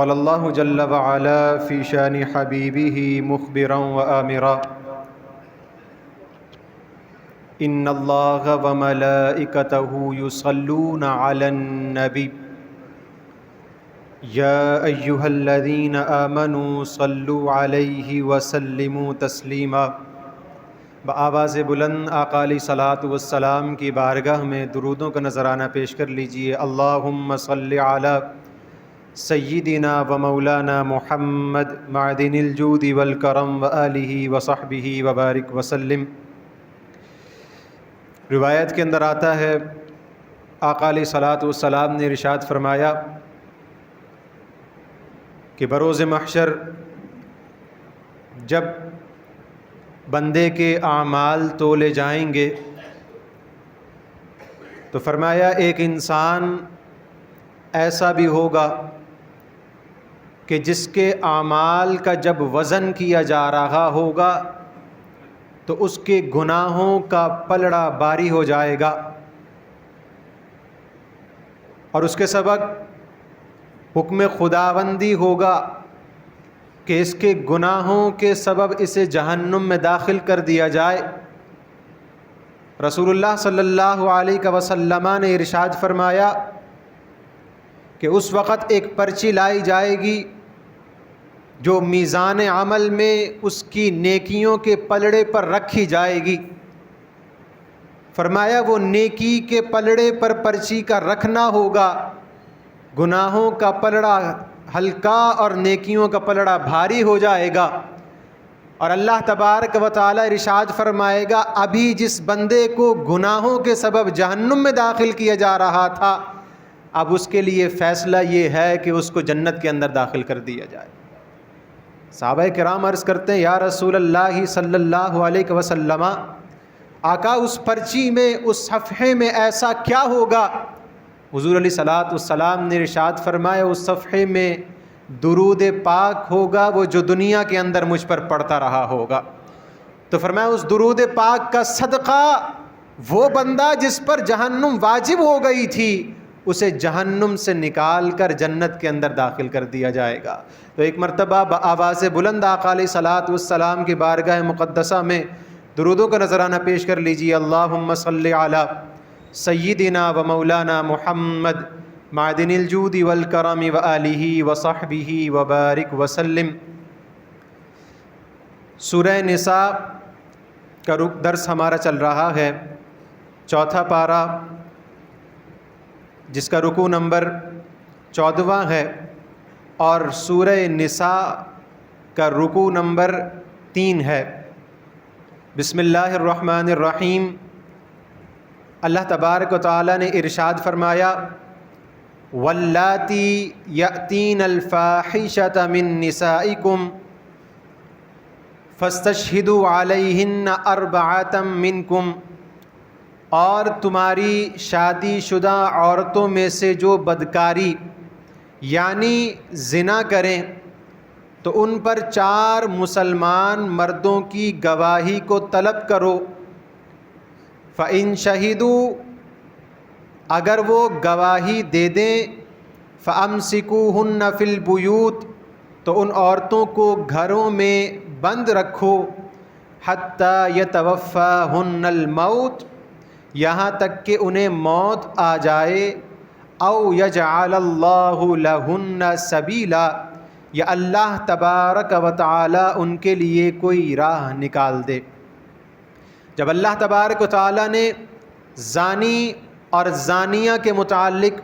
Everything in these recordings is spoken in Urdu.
قال اللہ جل وعلا فی شان حبیبہ مخبرا وآمرا ان اللہ وملائکتہ یصلون علی النبی یا ایہا الذین آمنوا صلوا علیہ وسلموا تسلیما۔ بآواز بلند آقا علیہ الصلوۃ والسلام کی بارگاہ میں درودوں کا نذرانہ پیش کر لیجئے۔ اللہم صل علی سیدنا و مولانا محمد معدن الجود والکرم وآلہ وصحبہ وبارک وسلم۔ روایت کے اندر آتا ہے آقا علیہ الصلوۃ والسلام نے ارشاد فرمایا کہ بروز محشر جب بندے کے اعمال تولے جائیں گے تو فرمایا ایک انسان ایسا بھی ہوگا کہ جس کے اعمال کا جب وزن کیا جا رہا ہوگا تو اس کے گناہوں کا پلڑا باری ہو جائے گا اور اس کے سبب حکم خداوندی ہوگا کہ اس کے گناہوں کے سبب اسے جہنم میں داخل کر دیا جائے۔ رسول اللہ صلی اللہ علیہ وسلم نے ارشاد فرمایا کہ اس وقت ایک پرچی لائی جائے گی جو میزان عمل میں اس کی نیکیوں کے پلڑے پر رکھی جائے گی۔ فرمایا وہ نیکی کے پلڑے پر پرچی کا رکھنا ہوگا، گناہوں کا پلڑا ہلکا اور نیکیوں کا پلڑا بھاری ہو جائے گا، اور اللہ تبارک و تعالی ارشاد فرمائے گا ابھی جس بندے کو گناہوں کے سبب جہنم میں داخل کیا جا رہا تھا اب اس کے لیے فیصلہ یہ ہے کہ اس کو جنت کے اندر داخل کر دیا جائے۔ صحابہ کرام عرض کرتے ہیں یا رسول اللہ صلی اللہ علیہ وسلم، آقا اس پرچی میں اس صفحے میں ایسا کیا ہوگا؟ حضور علیہ الصلوۃ والسلام نے ارشاد فرمایا اس صفحے میں درود پاک ہوگا وہ جو دنیا کے اندر مجھ پر پڑھتا رہا ہوگا۔ تو فرمایا اس درود پاک کا صدقہ وہ بندہ جس پر جہنم واجب ہو گئی تھی اسے جہنم سے نکال کر جنت کے اندر داخل کر دیا جائے گا۔ تو ایک مرتبہ بآواز بلند آقا علیہ الصلوۃ والسلام کی بارگاہ مقدسہ میں درودوں کا نذرانہ پیش کر لیجیے۔ اللہم صل علی سیدنا و مولانا محمد معدن الجود والکرم وآلہ وصحبہ وبارک وسلم۔ سورہ نساء کا درس ہمارا چل رہا ہے، چوتھا پارہ جس کا رکوع نمبر 14واں ہے، اور سورہ نساء کا رکوع نمبر 3 ہے۔ بسم اللہ الرحمن الرحیم۔ اللہ تبارک و تعالی نے ارشاد فرمایا واللاتی یأتین الفاحشۃ من نسائکم فاستشہدوا علیہن اربعۃ منکم، اور تمہاری شادی شدہ عورتوں میں سے جو بدکاری یعنی زنا کریں تو ان پر 4 مسلمان مردوں کی گواہی کو طلب کرو۔ فَإِن شَهِدُوا، اگر وہ گواہی دے دیں، فَأَمْسِكُوهُنَّ فِي الْبُيُوتِ، تو ان عورتوں کو گھروں میں بند رکھو، حَتَّى يَتَوَفَّاهُنَّ الْمَوْتُ، یہاں تک کہ انہیں موت آ جائے، او یجعل اللہ لہن سبیلا، یا اللہ تبارک و تعالی ان کے لیے کوئی راہ نکال دے۔ جب اللہ تبارک و تعالی نے زانی اور زانیہ کے متعلق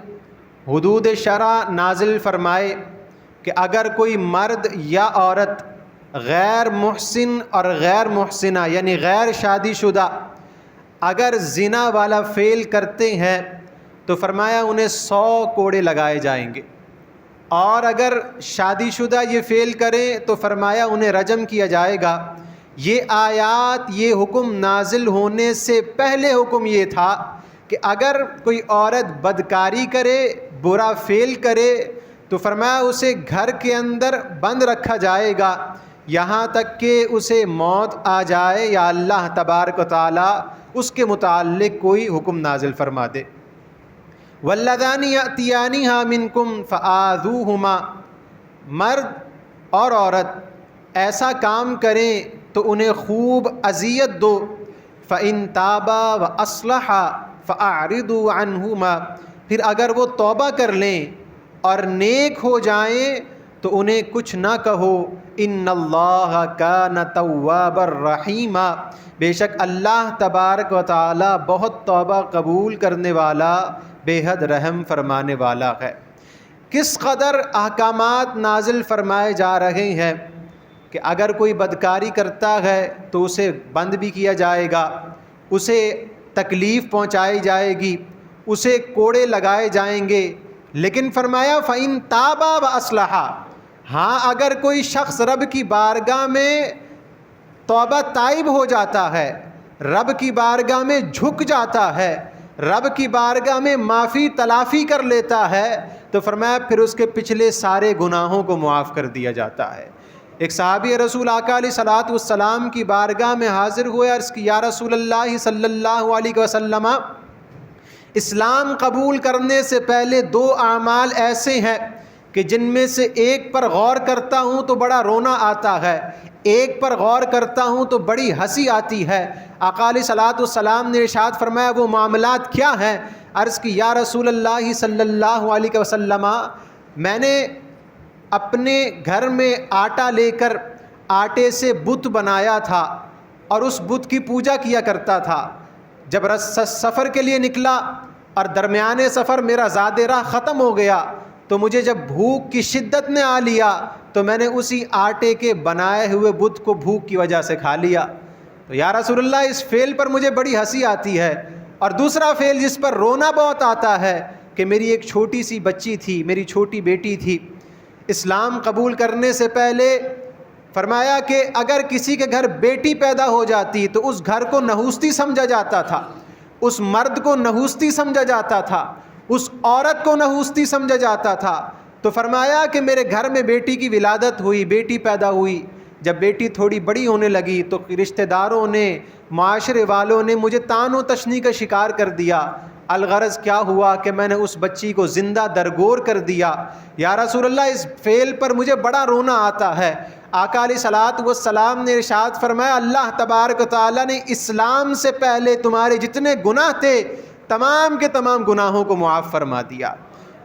حدود شرع نازل فرمائے کہ اگر کوئی مرد یا عورت غیر محسن اور غیر محسنہ یعنی غیر شادی شدہ اگر زنا والا فعل کرتے ہیں تو فرمایا انہیں 100 کوڑے لگائے جائیں گے، اور اگر شادی شدہ یہ فعل کریں تو فرمایا انہیں رجم کیا جائے گا۔ یہ آیات، یہ حکم نازل ہونے سے پہلے حکم یہ تھا کہ اگر کوئی عورت بدکاری کرے، برا فعل کرے تو فرمایا اسے گھر کے اندر بند رکھا جائے گا یہاں تک کہ اسے موت آ جائے یا اللہ تبارک و تعالی اس کے متعلق کوئی حکم نازل فرما دے۔ واللذان یأتیانہا منکم فآذوہما، مرد اور عورت ایسا کام کریں تو انہیں خوب اذیت دو، فَإِن تَابَا وَأَصْلَحَا فَأَعْرِضُوا عَنْهُمَا، پھر اگر وہ توبہ کر لیں اور نیک ہو جائیں تو انہیں کچھ نہ کہو، ان اللہ کان توابا رحیما، بے شک اللہ تبارک و تعالی بہت توبہ قبول کرنے والا، بے حد رحم فرمانے والا ہے۔ کس قدر احکامات نازل فرمائے جا رہے ہیں کہ اگر کوئی بدکاری کرتا ہے تو اسے بند بھی کیا جائے گا، اسے تکلیف پہنچائی جائے گی، اسے کوڑے لگائے جائیں گے، لیکن فرمایا فَإِن تَابَا وَأَصْلَحَا، ہاں اگر کوئی شخص رب کی بارگاہ میں توبہ تائب ہو جاتا ہے، رب کی بارگاہ میں جھک جاتا ہے، رب کی بارگاہ میں معافی تلافی کر لیتا ہے، تو فرمایا پھر اس کے پچھلے سارے گناہوں کو معاف کر دیا جاتا ہے۔ ایک صحابی رسول آقا علیہ الصلوۃ والسلام کی بارگاہ میں حاضر ہوئے، عرض کی یا رسول اللہ صلی اللہ علیہ وسلم، اسلام قبول کرنے سے پہلے 2 اعمال ایسے ہیں کہ جن میں سے ایک پر غور کرتا ہوں تو بڑا رونا آتا ہے، ایک پر غور کرتا ہوں تو بڑی ہنسی آتی ہے۔ آقا علیہ الصلوۃ والسلام نے ارشاد فرمایا وہ معاملات کیا ہیں؟ عرض کی یا رسول اللہ صلی اللہ علیہ وسلم، میں نے اپنے گھر میں آٹا لے کر آٹے سے بت بنایا تھا اور اس بت کی پوجا کیا کرتا تھا۔ جب سفر کے لیے نکلا اور درمیانے سفر میرا زاد راہ ختم ہو گیا تو مجھے جب بھوک کی شدت نے آ لیا تو میں نے اسی آٹے کے بنائے ہوئے بت کو بھوک کی وجہ سے کھا لیا۔ تو یا رسول اللہ اس فعل پر مجھے بڑی ہنسی آتی ہے، اور دوسرا فعل جس پر رونا بہت آتا ہے کہ میری ایک چھوٹی سی بچی تھی، میری چھوٹی بیٹی تھی، اسلام قبول کرنے سے پہلے فرمایا کہ اگر کسی کے گھر بیٹی پیدا ہو جاتی تو اس گھر کو نحوستی سمجھا جاتا تھا، اس مرد کو نحوستی سمجھا جاتا تھا، اس عورت کو نحوستی سمجھا جاتا تھا۔ تو فرمایا کہ میرے گھر میں بیٹی کی ولادت ہوئی، بیٹی پیدا ہوئی، جب بیٹی تھوڑی بڑی ہونے لگی تو رشتہ داروں نے، معاشرے والوں نے مجھے طعن و تشنیع کا شکار کر دیا۔ الغرض کیا ہوا کہ میں نے اس بچی کو زندہ درگور کر دیا۔ یا رسول اللہ اس فعل پر مجھے بڑا رونا آتا ہے۔ آقا علیہ الصلوۃ والسلام نے ارشاد فرمایا اللہ تبارک و تعالیٰ نے اسلام سے پہلے تمہارے جتنے گناہ تھے تمام کے تمام گناہوں کو معاف فرما دیا۔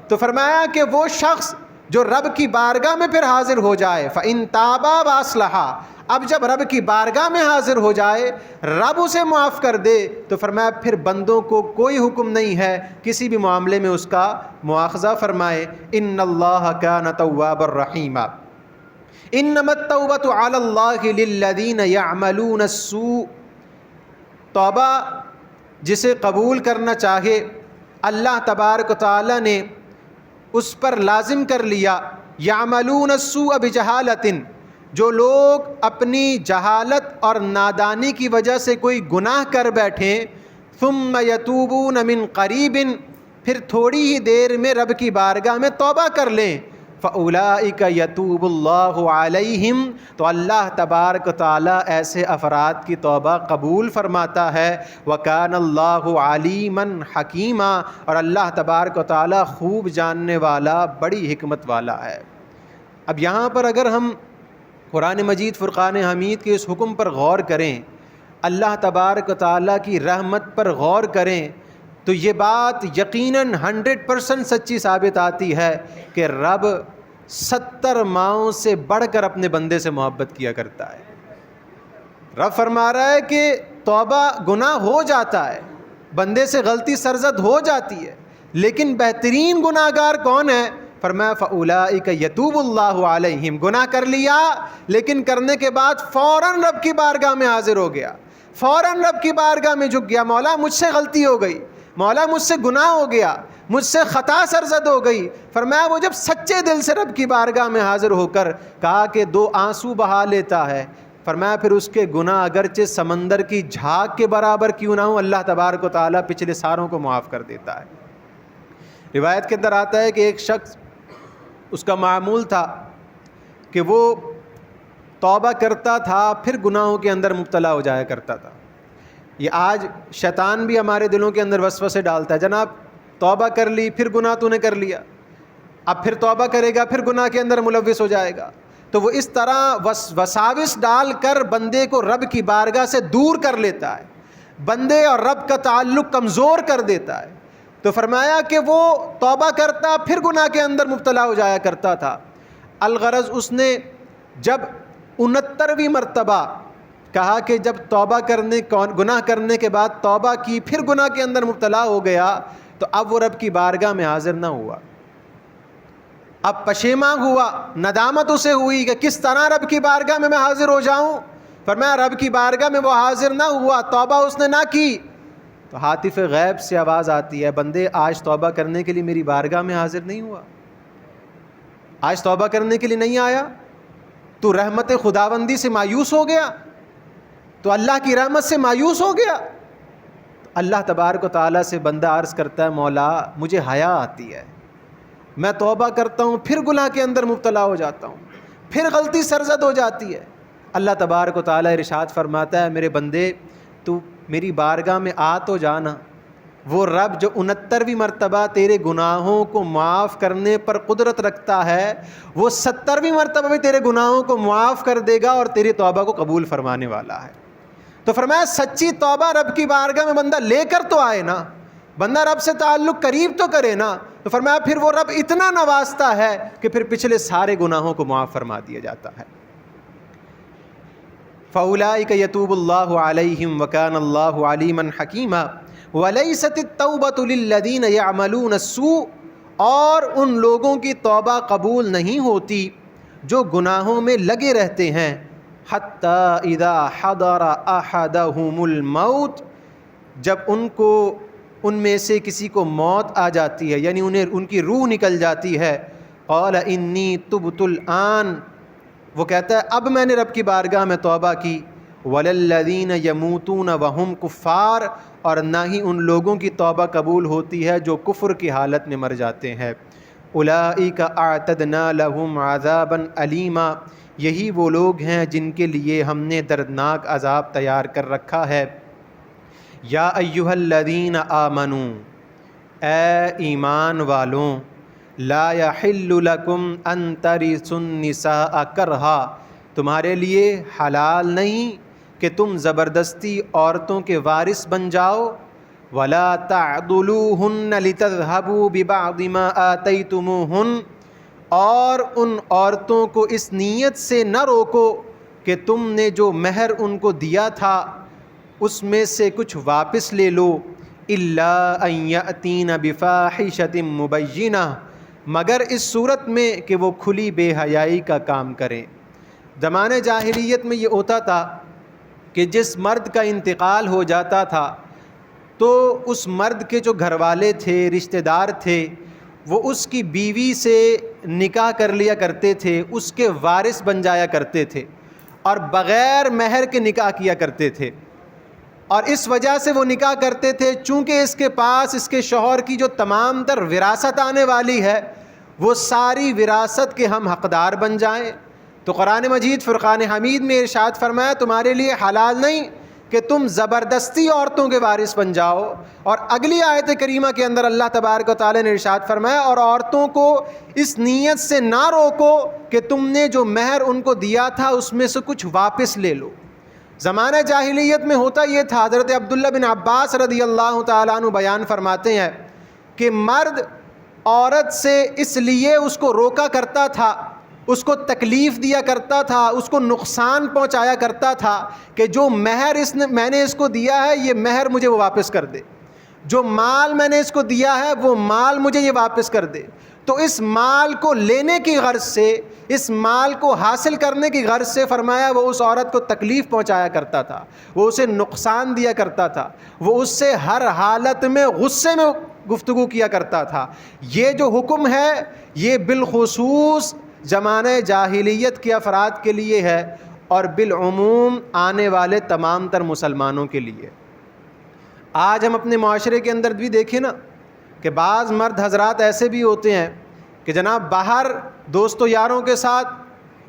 تو فرمایا کہ وہ شخص جو رب کی بارگاہ میں پھر حاضر ہو جائے، فَإِن تَابَا وَأَصْلَحَا، اب جب رب کی بارگاہ میں حاضر ہو جائے، رب اسے معاف کر دے، تو فرمایا پھر بندوں کو کوئی حکم نہیں ہے کسی بھی معاملے میں اس کا مواخذہ فرمائے۔ ان اللہ کان توابا رحیما، انما التوبۃ علی اللہ للذین یعملون السوء، توبہ جسے قبول کرنا چاہے اللہ تبارک و تعالی نے اس پر لازم کر لیا۔ یعملون السوء بجہالۃ، جو لوگ اپنی جہالت اور نادانی کی وجہ سے کوئی گناہ کر بیٹھیں، ثم یتوبون من قریب، پھر تھوڑی ہی دیر میں رب کی بارگاہ میں توبہ کر لیں، فَأُولَئِكَ يَتُوبُ اللَّهُ عَلَيْهِمْ، تو اللہ تبارک و تعالیٰ ایسے افراد کی توبہ قبول فرماتا ہے۔ وَكَانَ اللَّهُ عَلِيمًا حَكِيمًا، اور اللہ تبارک و تعالیٰ خوب جاننے والا، بڑی حکمت والا ہے۔ اب یہاں پر اگر ہم قرآن مجید فرقان حمید کے اس حکم پر غور کریں، اللہ تبارک و تعالیٰ کی رحمت پر غور کریں، تو یہ بات یقیناً 100% سچی ثابت آتی ہے کہ رب 70 ماؤں سے بڑھ کر اپنے بندے سے محبت کیا کرتا ہے۔ رب فرما رہا ہے کہ توبہ گناہ ہو جاتا ہے، بندے سے غلطی سرزد ہو جاتی ہے، لیکن بہترین گناہ گار کون ہے؟ فرمایا فَأُولَئِكَ يَتُوبُ اللَّهُ عَلَيْهِمْ، گناہ کر لیا لیکن کرنے کے بعد فوراً رب کی بارگاہ میں حاضر ہو گیا، فوراً رب کی بارگاہ میں جھک گیا، مولا مجھ سے غلطی ہو گئی، مولا مجھ سے گناہ ہو گیا، مجھ سے خطا سرزد ہو گئی۔ فرمایا وہ جب سچے دل سے رب کی بارگاہ میں حاضر ہو کر کہا کہ 2 آنسو بہا لیتا ہے، فرمایا پھر اس کے گناہ اگرچہ سمندر کی جھاگ کے برابر کیوں نہ ہو، اللہ تبارک و تعالیٰ پچھلے ساروں کو معاف کر دیتا ہے۔ روایت کے اندر آتا ہے کہ ایک شخص، اس کا معمول تھا کہ وہ توبہ کرتا تھا پھر گناہوں کے اندر مبتلا ہو جایا کرتا تھا۔ یہ آج شیطان بھی ہمارے دلوں کے اندر وسوسے ڈالتا ہے، جناب توبہ کر لی پھر گناہ تو نے کر لیا، اب پھر توبہ کرے گا، پھر گناہ کے اندر ملوث ہو جائے گا. تو وہ اس طرح وساوس ڈال کر بندے کو رب کی بارگاہ سے دور کر لیتا ہے، بندے اور رب کا تعلق کمزور کر دیتا ہے. تو فرمایا کہ وہ توبہ کرتا پھر گناہ کے اندر مبتلا ہو جایا کرتا تھا. الغرض اس نے جب 69ویں مرتبہ کہا کہ جب توبہ کرنے گناہ کرنے کے بعد توبہ کی پھر گناہ کے اندر مبتلا ہو گیا تو اب وہ رب کی بارگاہ میں حاضر نہ ہوا. اب پشیماں ہوا، ندامت اسے ہوئی کہ کس طرح رب کی بارگاہ میں حاضر ہو جاؤں. فرمایا رب کی بارگاہ میں وہ حاضر نہ ہوا، توبہ اس نے نہ کی. تو ہاتف غیب سے آواز آتی ہے، بندے آج توبہ کرنے کے لیے میری بارگاہ میں حاضر نہیں ہوا، آج توبہ کرنے کے لیے نہیں آیا، تو رحمت خداوندی سے مایوس ہو گیا، تو اللہ کی رحمت سے مایوس ہو گیا. اللہ تبارک و تعالیٰ سے بندہ عرض کرتا ہے، مولا مجھے حیا آتی ہے، میں توبہ کرتا ہوں پھر گناہ کے اندر مبتلا ہو جاتا ہوں، پھر غلطی سرزد ہو جاتی ہے. اللہ تبارک و تعالیٰ ارشاد فرماتا ہے، میرے بندے تو میری بارگاہ میں آ تو جانا. وہ رب جو 69ویں مرتبہ تیرے گناہوں کو معاف کرنے پر قدرت رکھتا ہے، وہ 70ویں مرتبہ بھی تیرے گناہوں کو معاف کر دے گا اور تیری توبہ کو قبول فرمانے والا ہے. تو فرمایا سچی توبہ رب کی بارگاہ میں بندہ لے کر تو آئے نا، بندہ رب سے تعلق قریب تو کرے نا. تو فرمایا پھر وہ رب اتنا نوازتا ہے کہ پھر پچھلے سارے گناہوں کو معاف فرما دیا جاتا ہے. فَأُولَٰئِكَ يَتُوبُ اللَّهُ عَلَيْهِمْ وَكَانَ اللَّهُ عَلِيمًا حَكِيمًا وَلَيْسَتِ التَّوْبَةُ لِلَّذِينَ يَعْمَلُونَ السُّوءَ، اور ان لوگوں کی توبہ قبول نہیں ہوتی جو گناہوں میں لگے رہتے ہیں، حَتَّى إِذَا حَضَرَ أَحَدَهُمُ الْمَوْتُ، جب ان میں سے کسی کو موت آ جاتی ہے، یعنی ان کی روح نکل جاتی ہے. قَالَ إِنِّي تُبْتُ الْآنَ، وہ کہتا ہے اب میں نے رب کی بارگاہ میں توبہ کی. وَلَلَّذِينَ يَمُوتُونَ وَهُمْ كُفَّارٌ، اور نہ ہی ان لوگوں کی توبہ قبول ہوتی ہے جو کفر کی حالت میں مر جاتے ہیں. أُولَٰئِكَ أَعْتَدْنَا لَهُمْ عَذَابًا أَلِيمًا، یہی وہ لوگ ہیں جن کے لیے ہم نے دردناک عذاب تیار کر رکھا ہے. یا ایھا الذین آمنوا، اے ایمان والوں، لا یحل لکم ان ترثوا النساء کرہا، تمہارے لیے حلال نہیں کہ تم زبردستی عورتوں کے وارث بن جاؤ. ولا تعضلوہن لتذہبوا ببعض ما آتیتموہن، اور ان عورتوں کو اس نیت سے نہ روکو کہ تم نے جو مہر ان کو دیا تھا اس میں سے کچھ واپس لے لو. الا ان یأتین بفاحشۃ مبینہ، مگر اس صورت میں کہ وہ کھلی بے حیائی کا کام کریں. زمانہ جاہلیت میں یہ ہوتا تھا کہ جس مرد کا انتقال ہو جاتا تھا تو اس مرد کے جو گھر والے تھے، رشتہ دار تھے، وہ اس کی بیوی سے نکاح کر لیا کرتے تھے، اس کے وارث بن جایا کرتے تھے اور بغیر مہر کے نکاح کیا کرتے تھے. اور اس وجہ سے وہ نکاح کرتے تھے چونکہ اس کے پاس اس کے شوہر کی جو تمام تر وراثت آنے والی ہے وہ ساری وراثت کے ہم حقدار بن جائیں. تو قرآن مجید فرقان حمید میں ارشاد فرمایا تمہارے لیے حلال نہیں کہ تم زبردستی عورتوں کے وارث بن جاؤ. اور اگلی آیت کریمہ کے اندر اللہ تبارک و تعالی نے ارشاد فرمایا اور عورتوں کو اس نیت سے نہ روکو کہ تم نے جو مہر ان کو دیا تھا اس میں سے کچھ واپس لے لو. زمانہ جاہلیت میں ہوتا یہ تھا، حضرت عبداللہ بن عباس رضی اللہ تعالیٰ عنہ بیان فرماتے ہیں کہ مرد عورت سے اس لیے اس کو روکا کرتا تھا، اس کو تکلیف دیا کرتا تھا، اس کو نقصان پہنچایا کرتا تھا کہ جو مہر میں نے اس کو دیا ہے یہ مہر مجھے وہ واپس کر دے، جو مال میں نے اس کو دیا ہے وہ مال مجھے یہ واپس کر دے. تو اس مال کو لینے کی غرض سے، اس مال کو حاصل کرنے کی غرض سے فرمایا وہ اس عورت کو تکلیف پہنچایا کرتا تھا، وہ اسے نقصان دیا کرتا تھا، وہ اس سے ہر حالت میں غصے میں گفتگو کیا کرتا تھا. یہ جو حکم ہے یہ بالخصوص زمانہ جاہلیت کے افراد کے لیے ہے اور بالعموم آنے والے تمام تر مسلمانوں کے لیے. آج ہم اپنے معاشرے کے اندر بھی دیکھیں نا کہ بعض مرد حضرات ایسے بھی ہوتے ہیں کہ جناب باہر دوستوں یاروں کے ساتھ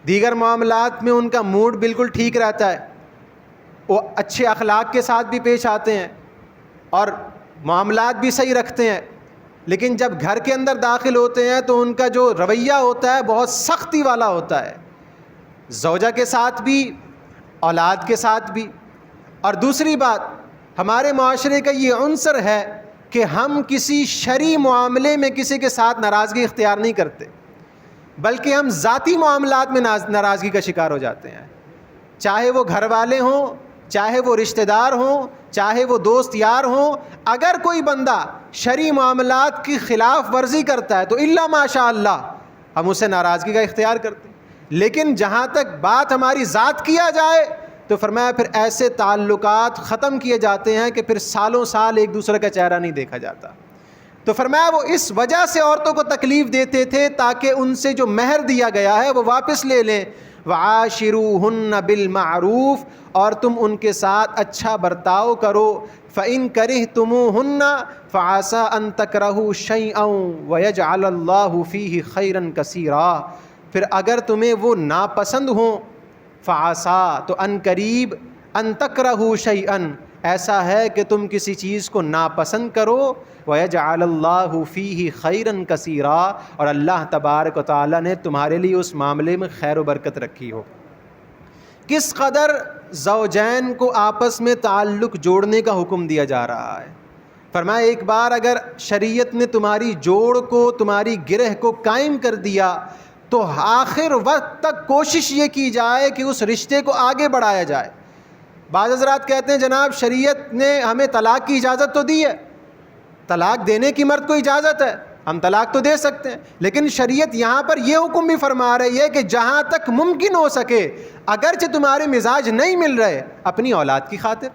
دیگر معاملات میں ان کا موڈ بالکل ٹھیک رہتا ہے، وہ اچھے اخلاق کے ساتھ بھی پیش آتے ہیں اور معاملات بھی صحیح رکھتے ہیں، لیکن جب گھر کے اندر داخل ہوتے ہیں تو ان کا جو رویہ ہوتا ہے بہت سختی والا ہوتا ہے، زوجہ کے ساتھ بھی، اولاد کے ساتھ بھی۔ اور دوسری بات، ہمارے معاشرے کا یہ عنصر ہے کہ ہم کسی شرعی معاملے میں کسی کے ساتھ ناراضگی اختیار نہیں کرتے، بلکہ ہم ذاتی معاملات میں ناراضگی کا شکار ہو جاتے ہیں، چاہے وہ گھر والے ہوں، چاہے وہ رشتہ دار ہوں، چاہے وہ دوست یار ہوں۔ اگر کوئی بندہ شرعی معاملات کی خلاف ورزی کرتا ہے تو الا ماشاء اللہ ہم اسے ناراضگی کا اختیار کرتے ہیں، لیکن جہاں تک بات ہماری ذات کیا جائے تو فرمایا پھر ایسے تعلقات ختم کیے جاتے ہیں کہ پھر سالوں سال ایک دوسرے کا چہرہ نہیں دیکھا جاتا۔ تو فرمایا وہ اس وجہ سے عورتوں کو تکلیف دیتے تھے تاکہ ان سے جو مہر دیا گیا ہے وہ واپس لے لیں۔ وعاشروہن بالمعروف، اور تم ان کے ساتھ اچھا برتاؤ کرو۔ فإن کرہتموہن فعسى أن تکرہوا شیئا ویجعل اللہ فیہ خیرا کثیرا، پھر اگر تمہیں وہ ناپسند ہوں، فعسى تو ان قریب، ان تکرہوا شیئا ایسا ہے کہ تم کسی چیز کو ناپسند کرو، وَيَجْعَلَ اللَّهُ فِيهِ خَيْرًا كَثِيرًا، اور اللہ تبارک و تعالیٰ نے تمہارے لیے اس معاملے میں خیر و برکت رکھی ہو۔ کس قدر زوجین کو آپس میں تعلق جوڑنے کا حکم دیا جا رہا ہے۔ فرمایا ایک بار اگر شریعت نے تمہاری جوڑ کو، تمہاری گرہ کو قائم کر دیا تو آخر وقت تک کوشش یہ کی جائے کہ اس رشتے کو آگے بڑھایا جائے۔ بعض حضرات کہتے ہیں جناب شریعت نے ہمیں طلاق کی اجازت تو دی ہے، طلاق دینے کی مرد کو اجازت ہے، ہم طلاق تو دے سکتے ہیں، لیکن شریعت یہاں پر یہ حکم بھی فرما رہی ہے کہ جہاں تک ممکن ہو سکے، اگرچہ تمہارے مزاج نہیں مل رہے، اپنی اولاد کی خاطر،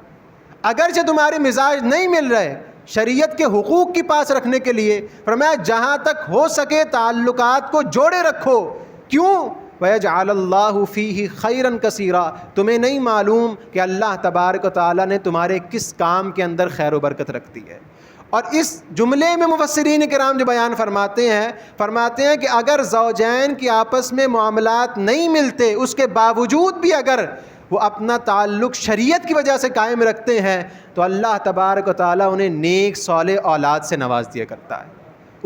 اگرچہ تمہارے مزاج نہیں مل رہے، شریعت کے حقوق کی پاس رکھنے کے لیے فرمایا جہاں تک ہو سکے تعلقات کو جوڑے رکھو۔ کیوں؟ وَيَجْعَلَ اللَّهُ فِيهِ خَيْرًا كَثِيرًا، تمہیں نہیں معلوم کہ اللہ تبارک و تعالیٰ نے تمہارے کس کام کے اندر خیر و برکت رکھ دی ہے۔ اور اس جملے میں مفسرین کرام جو بیان فرماتے ہیں کہ اگر زوجین کی آپس میں معاملات نہیں ملتے، اس کے باوجود بھی اگر وہ اپنا تعلق شریعت کی وجہ سے قائم رکھتے ہیں تو اللہ تبارک و تعالیٰ انہیں نیک صالح اولاد سے نواز دیا کرتا ہے۔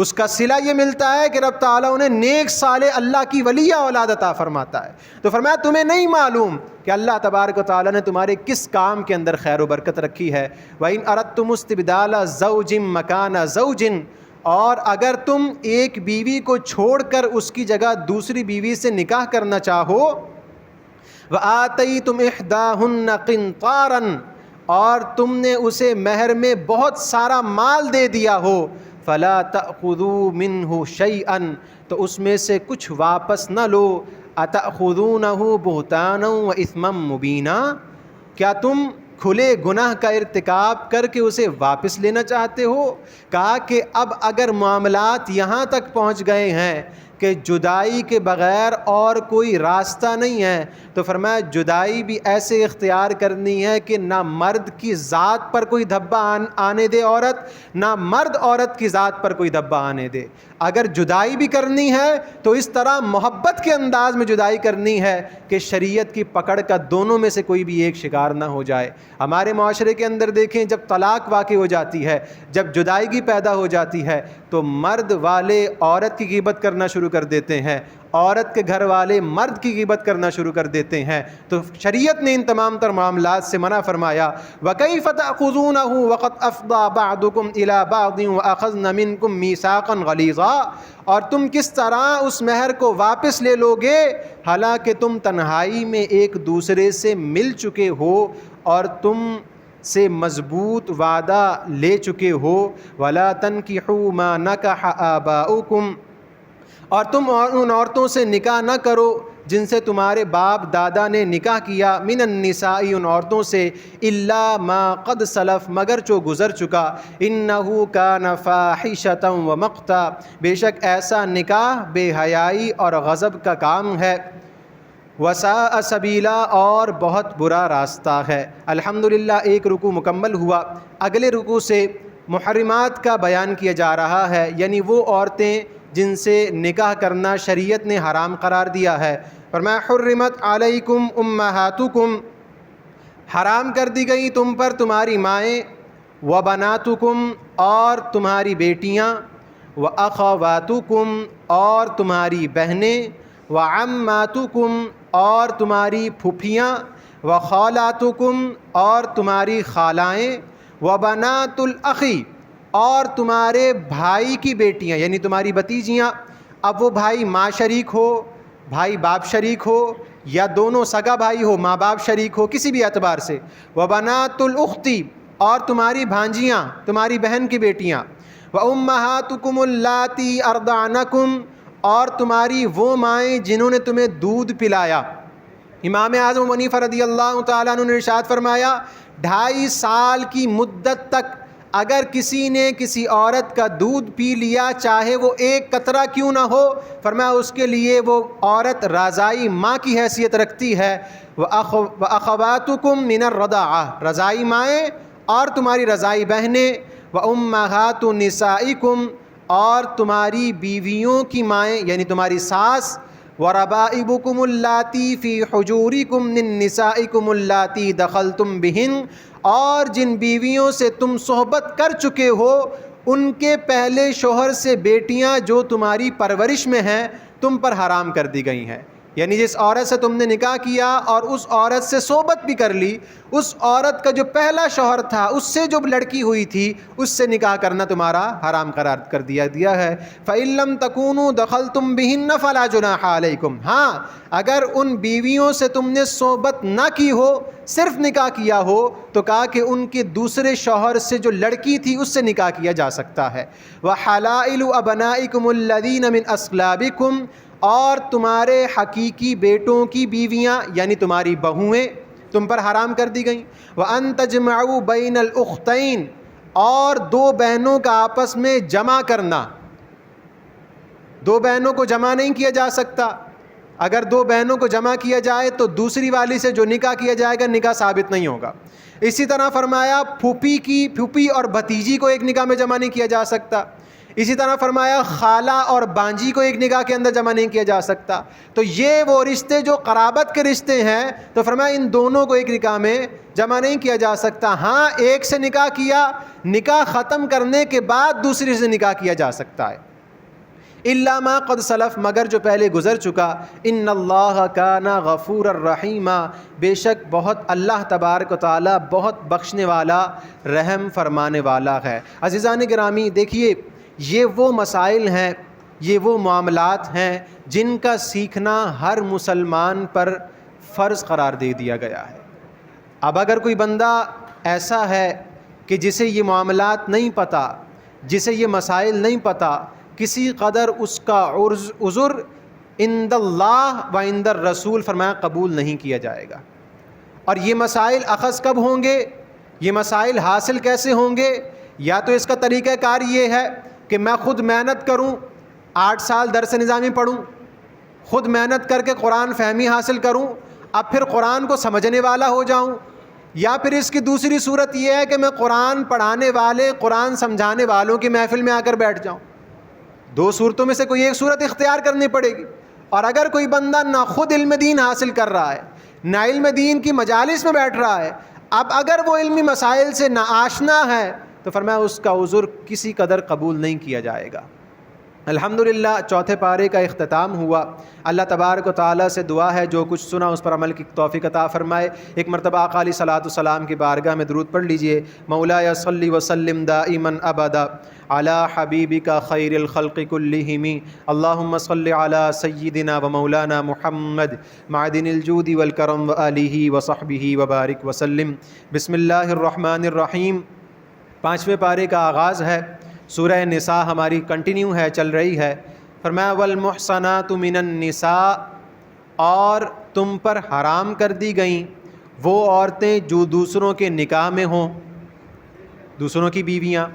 اس کا صلہ یہ ملتا ہے کہ رب تعالیٰ انہیں نیک صالح اللہ کی ولیہ اولاد عطا فرماتا ہے۔ تو فرمایا تمہیں نہیں معلوم کہ اللہ تبارک و تعالیٰ نے تمہارے کس کام کے اندر خیر و برکت رکھی ہے۔ وَإِنْ أَرَدْتُمُ اسْتِبْدَالَ زَوْجٍ مَكَانَ زَوْجٍ، اور اگر تم ایک بیوی کو چھوڑ کر اس کی جگہ دوسری بیوی سے نکاح کرنا چاہو، وَآتَيْتُمْ إِحْدَاهُنَّ قِنْطَارًا، اور تم نے اسے مہر میں بہت سارا مال دے دیا ہو، فَلَا تَأْخُذُوا مِنْهُ شَيْئًا، تو اس میں سے کچھ واپس نہ لو۔ أَتَأْخُذُونَهُ بُهْتَانًا وَإِثْمًا مُبِينًا، کیا تم کھلے گناہ کا ارتکاب کر کے اسے واپس لینا چاہتے ہو؟ کہا کہ اب اگر معاملات یہاں تک پہنچ گئے ہیں کہ جدائی کے بغیر اور کوئی راستہ نہیں ہے، تو فرمایا جدائی بھی ایسے اختیار کرنی ہے کہ نہ مرد کی ذات پر کوئی دھبا آنے دے عورت، نہ مرد عورت کی ذات پر کوئی دھبا آنے دے۔ اگر جدائی بھی کرنی ہے تو اس طرح محبت کے انداز میں جدائی کرنی ہے کہ شریعت کی پکڑ کا دونوں میں سے کوئی بھی ایک شکار نہ ہو جائے۔ ہمارے معاشرے کے اندر دیکھیں جب طلاق واقع ہو جاتی ہے، جب جدائیگی پیدا ہو جاتی ہے تو مرد والے عورت کی غیبت کرنا شروع کر دیتے ہیں، عورت کے گھر والے مرد کی غیبت کرنا شروع کر دیتے ہیں۔ تو شریعت نے ان تمام تر معاملات سے منع فرمایا۔ وَكَيْفَ تَأْخُذُونَهُ وَقَدْ أَفْضَىٰ بَعْضُكُمْ إِلَىٰ بَعْضٍ وَأَخَذْنَ مِنْكُمْ مِيثَاقًا غَلِيظًا، اور تم کس طرح اس مہر کو واپس لے لو گے حالانکہ تم تنہائی میں ایک دوسرے سے مل چکے ہو اور تم سے مضبوط وعدہ لے چکے ہو۔ وَلَا تَنْكِحُوا مَا نَكَحَ آبَاؤُكُمْ، اور تم ان عورتوں سے نکاح نہ کرو جن سے تمہارے باپ دادا نے نکاح کیا، من النساء، ان عورتوں سے، الا ما قد سلف، مگر جو گزر چکا، انہ کان فاحشۃ ومقتا، بے شک ایسا نکاح بے حیائی اور غضب کا کام ہے، وساء سبیلا، اور بہت برا راستہ ہے۔ الحمدللہ ایک رکوع مکمل ہوا۔ اگلے رکوع سے محرمات کا بیان کیا جا رہا ہے، یعنی وہ عورتیں جن سے نکاح کرنا شریعت نے حرام قرار دیا ہے۔ فرمایا حرمت علیکم امہاتکم، حرام کر دی گئی تم پر تمہاری مائیں، وبناتکم، اور تمہاری بیٹیاں، وَأَخَوَاتُكُمْ اور تمہاری بہنیں، وَعَمَّاتُكُمْ اور تمہاری پھوپھیاں، وَخَالَاتُكُمْ اور تمہاری خالائیں، وَبَنَاتُ الْأَخِ اور تمہارے بھائی کی بیٹیاں یعنی تمہاری بھتیجیاں، اب وہ بھائی ماں شریک ہو، بھائی باپ شریک ہو، یا دونوں سگا بھائی ہو، ماں باپ شریک ہو، کسی بھی اعتبار سے، وَبَنَاتُ الْأُخْتِ اور تمہاری بھانجیاں، تمہاری بہن کی بیٹیاں، وَأُمَّهَاتُكُمُ اللَّاتِي أَرْضَعْنَكُمْ اور تمہاری وہ مائیں جنہوں نے تمہیں دودھ پلایا۔ امام اعظم ابو حنیفہ رضی اللہ تعالیٰ عنہ نے ارشاد فرمایا 2.5 سال کی مدت تک اگر کسی نے کسی عورت کا دودھ پی لیا، چاہے وہ ایک قطرہ کیوں نہ ہو، فرمایا اس کے لیے وہ عورت رضائی ماں کی حیثیت رکھتی ہے۔ وَأَخَوَاتُكُمْ مِنَ الرَّضَاعَةِ رضائی مائیں اور تمہاری رضائی بہنیں، وَأُمَّهَاتُ نِسَائِكُمْ اور تمہاری بیویوں کی مائیں یعنی تمہاری ساس، وَرَبَائِبُكُمُ اللَّاتِي فِي حُجُورِكُمْ مِن نِّسَائِكُمُ اللَّاتِي دَخَلْتُمْ بِهِنَّ اور جن بیویوں سے تم صحبت کر چکے ہو ان کے پہلے شوہر سے بیٹیاں جو تمہاری پرورش میں ہیں تم پر حرام کر دی گئی ہیں، یعنی جس عورت سے تم نے نکاح کیا اور اس عورت سے صحبت بھی کر لی، اس عورت کا جو پہلا شوہر تھا اس سے جو لڑکی ہوئی تھی اس سے نکاح کرنا تمہارا حرام قرار کر دیا ہے۔ فَإِن لَّمْ تَكُونُوا دَخَلْتُمْ بِهِنَّ فَلَا جُنَاحَ عَلَيْكُمْ ہاں اگر ان بیویوں سے تم نے صحبت نہ کی ہو، صرف نکاح کیا ہو، تو کہا کہ ان کے دوسرے شوہر سے جو لڑکی تھی اس سے نکاح کیا جا سکتا ہے۔ وَحَلَائِلُ أَبْنَائِكُمُ الَّذِينَ مِنْ أَصْلَابِكُمْ اور تمہارے حقیقی بیٹوں کی بیویاں یعنی تمہاری بہویں تم پر حرام کر دی گئیں۔ وَأَن تَجْمَعُوا بَيْنَ الْأُخْتَيْنِ اور 2 بہنوں کا آپس میں جمع کرنا، 2 بہنوں کو جمع نہیں کیا جا سکتا، اگر 2 بہنوں کو جمع کیا جائے تو دوسری والی سے جو نکاح کیا جائے گا نکاح ثابت نہیں ہوگا۔ اسی طرح فرمایا پھوپھی اور بھتیجی کو ایک نکاح میں جمع نہیں کیا جا سکتا۔ اسی طرح فرمایا خالہ اور بانجی کو ایک نکاح کے اندر جمع نہیں کیا جا سکتا۔ تو یہ وہ رشتے جو قرابت کے رشتے ہیں، تو فرمایا ان دونوں کو ایک نکاح میں جمع نہیں کیا جا سکتا۔ ہاں ایک سے نکاح کیا، نکاح ختم کرنے کے بعد دوسری سے نکاح کیا جا سکتا ہے۔ الا ما قد سلف مگر جو پہلے گزر چکا۔ ان اللہ کان غفورا الرحیما بے شک بہت اللہ تبارک و تعالی بہت بخشنے والا رحم فرمانے والا ہے۔ عزیزان گرامی دیکھیے یہ وہ مسائل ہیں، یہ وہ معاملات ہیں جن کا سیکھنا ہر مسلمان پر فرض قرار دے دیا گیا ہے۔ اب اگر کوئی بندہ ایسا ہے کہ جسے یہ معاملات نہیں پتہ، جسے یہ مسائل نہیں پتہ، کسی قدر اس کا عذر عند اللہ و عند الرسول فرمایا قبول نہیں کیا جائے گا۔ اور یہ مسائل اخذ کب ہوں گے، یہ مسائل حاصل کیسے ہوں گے؟ یا تو اس کا طریقہ کار یہ ہے کہ میں خود محنت کروں، 8 سال درس نظامی پڑھوں، خود محنت کر کے قرآن فہمی حاصل کروں، اب پھر قرآن کو سمجھنے والا ہو جاؤں، یا پھر اس کی دوسری صورت یہ ہے کہ میں قرآن پڑھانے والے، قرآن سمجھانے والوں کی محفل میں آ کر بیٹھ جاؤں۔ 2 صورتوں میں سے کوئی ایک صورت اختیار کرنی پڑے گی۔ اور اگر کوئی بندہ نہ خود علم دین حاصل کر رہا ہے، نہ علم دین کی مجالس میں بیٹھ رہا ہے، اب اگر وہ علمی مسائل سے ناآشنا ہے تو فرمایا اس کا عذر کسی قدر قبول نہیں کیا جائے گا۔ الحمدللہ 4 پارے کا اختتام ہوا۔ اللہ تبارک و تعالیٰ سے دعا ہے جو کچھ سنا اس پر عمل کی توفیق عطا فرمائے۔ ایک مرتبہ آقا علیہ الصلوۃ والسلام کی بارگاہ میں درود پڑھ لیجئے۔ مولایا صلی وسلم دائما ابدا علی حبیبک خیر الخلق کلہم اللہم صلی علی سیدنا و مولانا محمد معدن الجود والکرم وآلہ وصحبہ وبارک وسلم۔ بسم اللہ الرحمن الرحیم۔ 5ویں پارے کا آغاز ہے۔ سورہ نساء ہماری کنٹینیو ہے، چل رہی ہے۔ فرمایا والمحصنات من النساء اور تم پر حرام کر دی گئیں وہ عورتیں جو دوسروں کے نکاح میں ہوں، دوسروں کی بیویاں،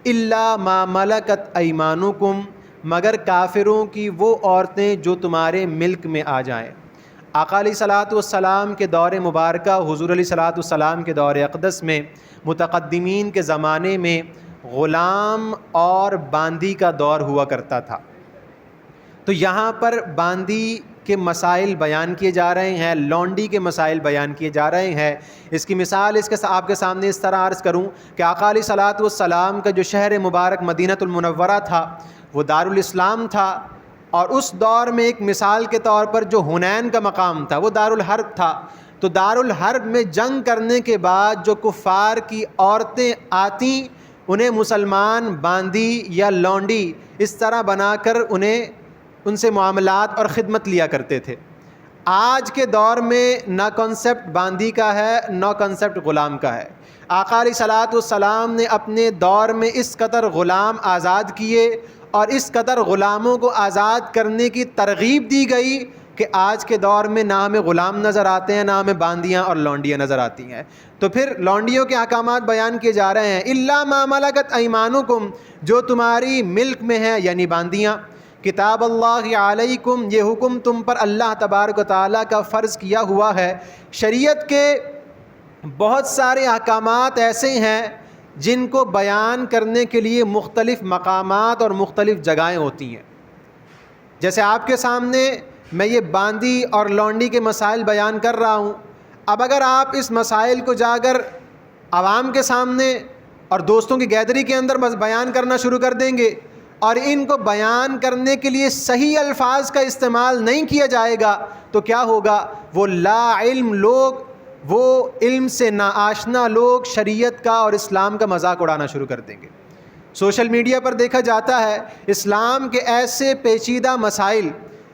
الا ما ملکت ایمانکم مگر کافروں کی وہ عورتیں جو تمہارے ملک میں آ جائیں۔ آقا علیہ الصلوۃ والسلام کے دور مبارکہ، حضور علیہ الصلوۃ والسلام کے دور اقدس میں، متقدمین کے زمانے میں غلام اور باندی کا دور ہوا کرتا تھا۔ تو یہاں پر باندی کے مسائل بیان کیے جا رہے ہیں، لونڈی کے مسائل بیان کیے جا رہے ہیں۔ اس کی مثال آپ کے سامنے اس طرح عرض کروں کہ آقا علیہ الصلوۃ والسلام کا جو شہر مبارک مدینہ المنورہ تھا، وہ دارالاسلام تھا، اور اس دور میں ایک مثال کے طور پر جو حنین کا مقام تھا وہ دارالحرب تھا۔ تو دارالحرب میں جنگ کرنے کے بعد جو کفار کی عورتیں آتیں، انہیں مسلمان باندی یا لونڈی اس طرح بنا کر ان سے معاملات اور خدمت لیا کرتے تھے۔ آج کے دور میں نہ کنسیپٹ باندی کا ہے نہ کنسیپٹ غلام کا ہے۔ آقا علیہ الصلوۃ والسلام نے اپنے دور میں اس قدر غلام آزاد کیے اور اس قدر غلاموں کو آزاد کرنے کی ترغیب دی گئی کہ آج کے دور میں نہ ہمیں غلام نظر آتے ہیں نہ ہمیں باندیاں اور لونڈیاں نظر آتی ہیں۔ تو پھر لونڈیوں کے احکامات بیان کیے جا رہے ہیں، الا ما ملکت ایمانکم، جو تمہاری ملک میں ہے یعنی باندیاں، کتاب اللہ علیکم، یہ حکم تم پر اللہ تبارک و تعالیٰ کا فرض کیا ہوا ہے۔ شریعت کے بہت سارے احکامات ایسے ہیں جن کو بیان کرنے کے لیے مختلف مقامات اور مختلف جگہیں ہوتی ہیں۔ جیسے آپ کے سامنے میں یہ باندی اور لونڈی کے مسائل بیان کر رہا ہوں، اب اگر آپ اس مسائل کو جا کر عوام کے سامنے اور دوستوں کی گیدری کے اندر بس بیان کرنا شروع کر دیں گے اور ان کو بیان کرنے کے لیے صحیح الفاظ کا استعمال نہیں کیا جائے گا تو کیا ہوگا؟ وہ لا علم لوگ، وہ علم سے ناآشنا لوگ شریعت کا اور اسلام کا مذاق اڑانا شروع کر دیں گے۔ سوشل میڈیا پر دیکھا جاتا ہے اسلام کے ایسے پیچیدہ مسائل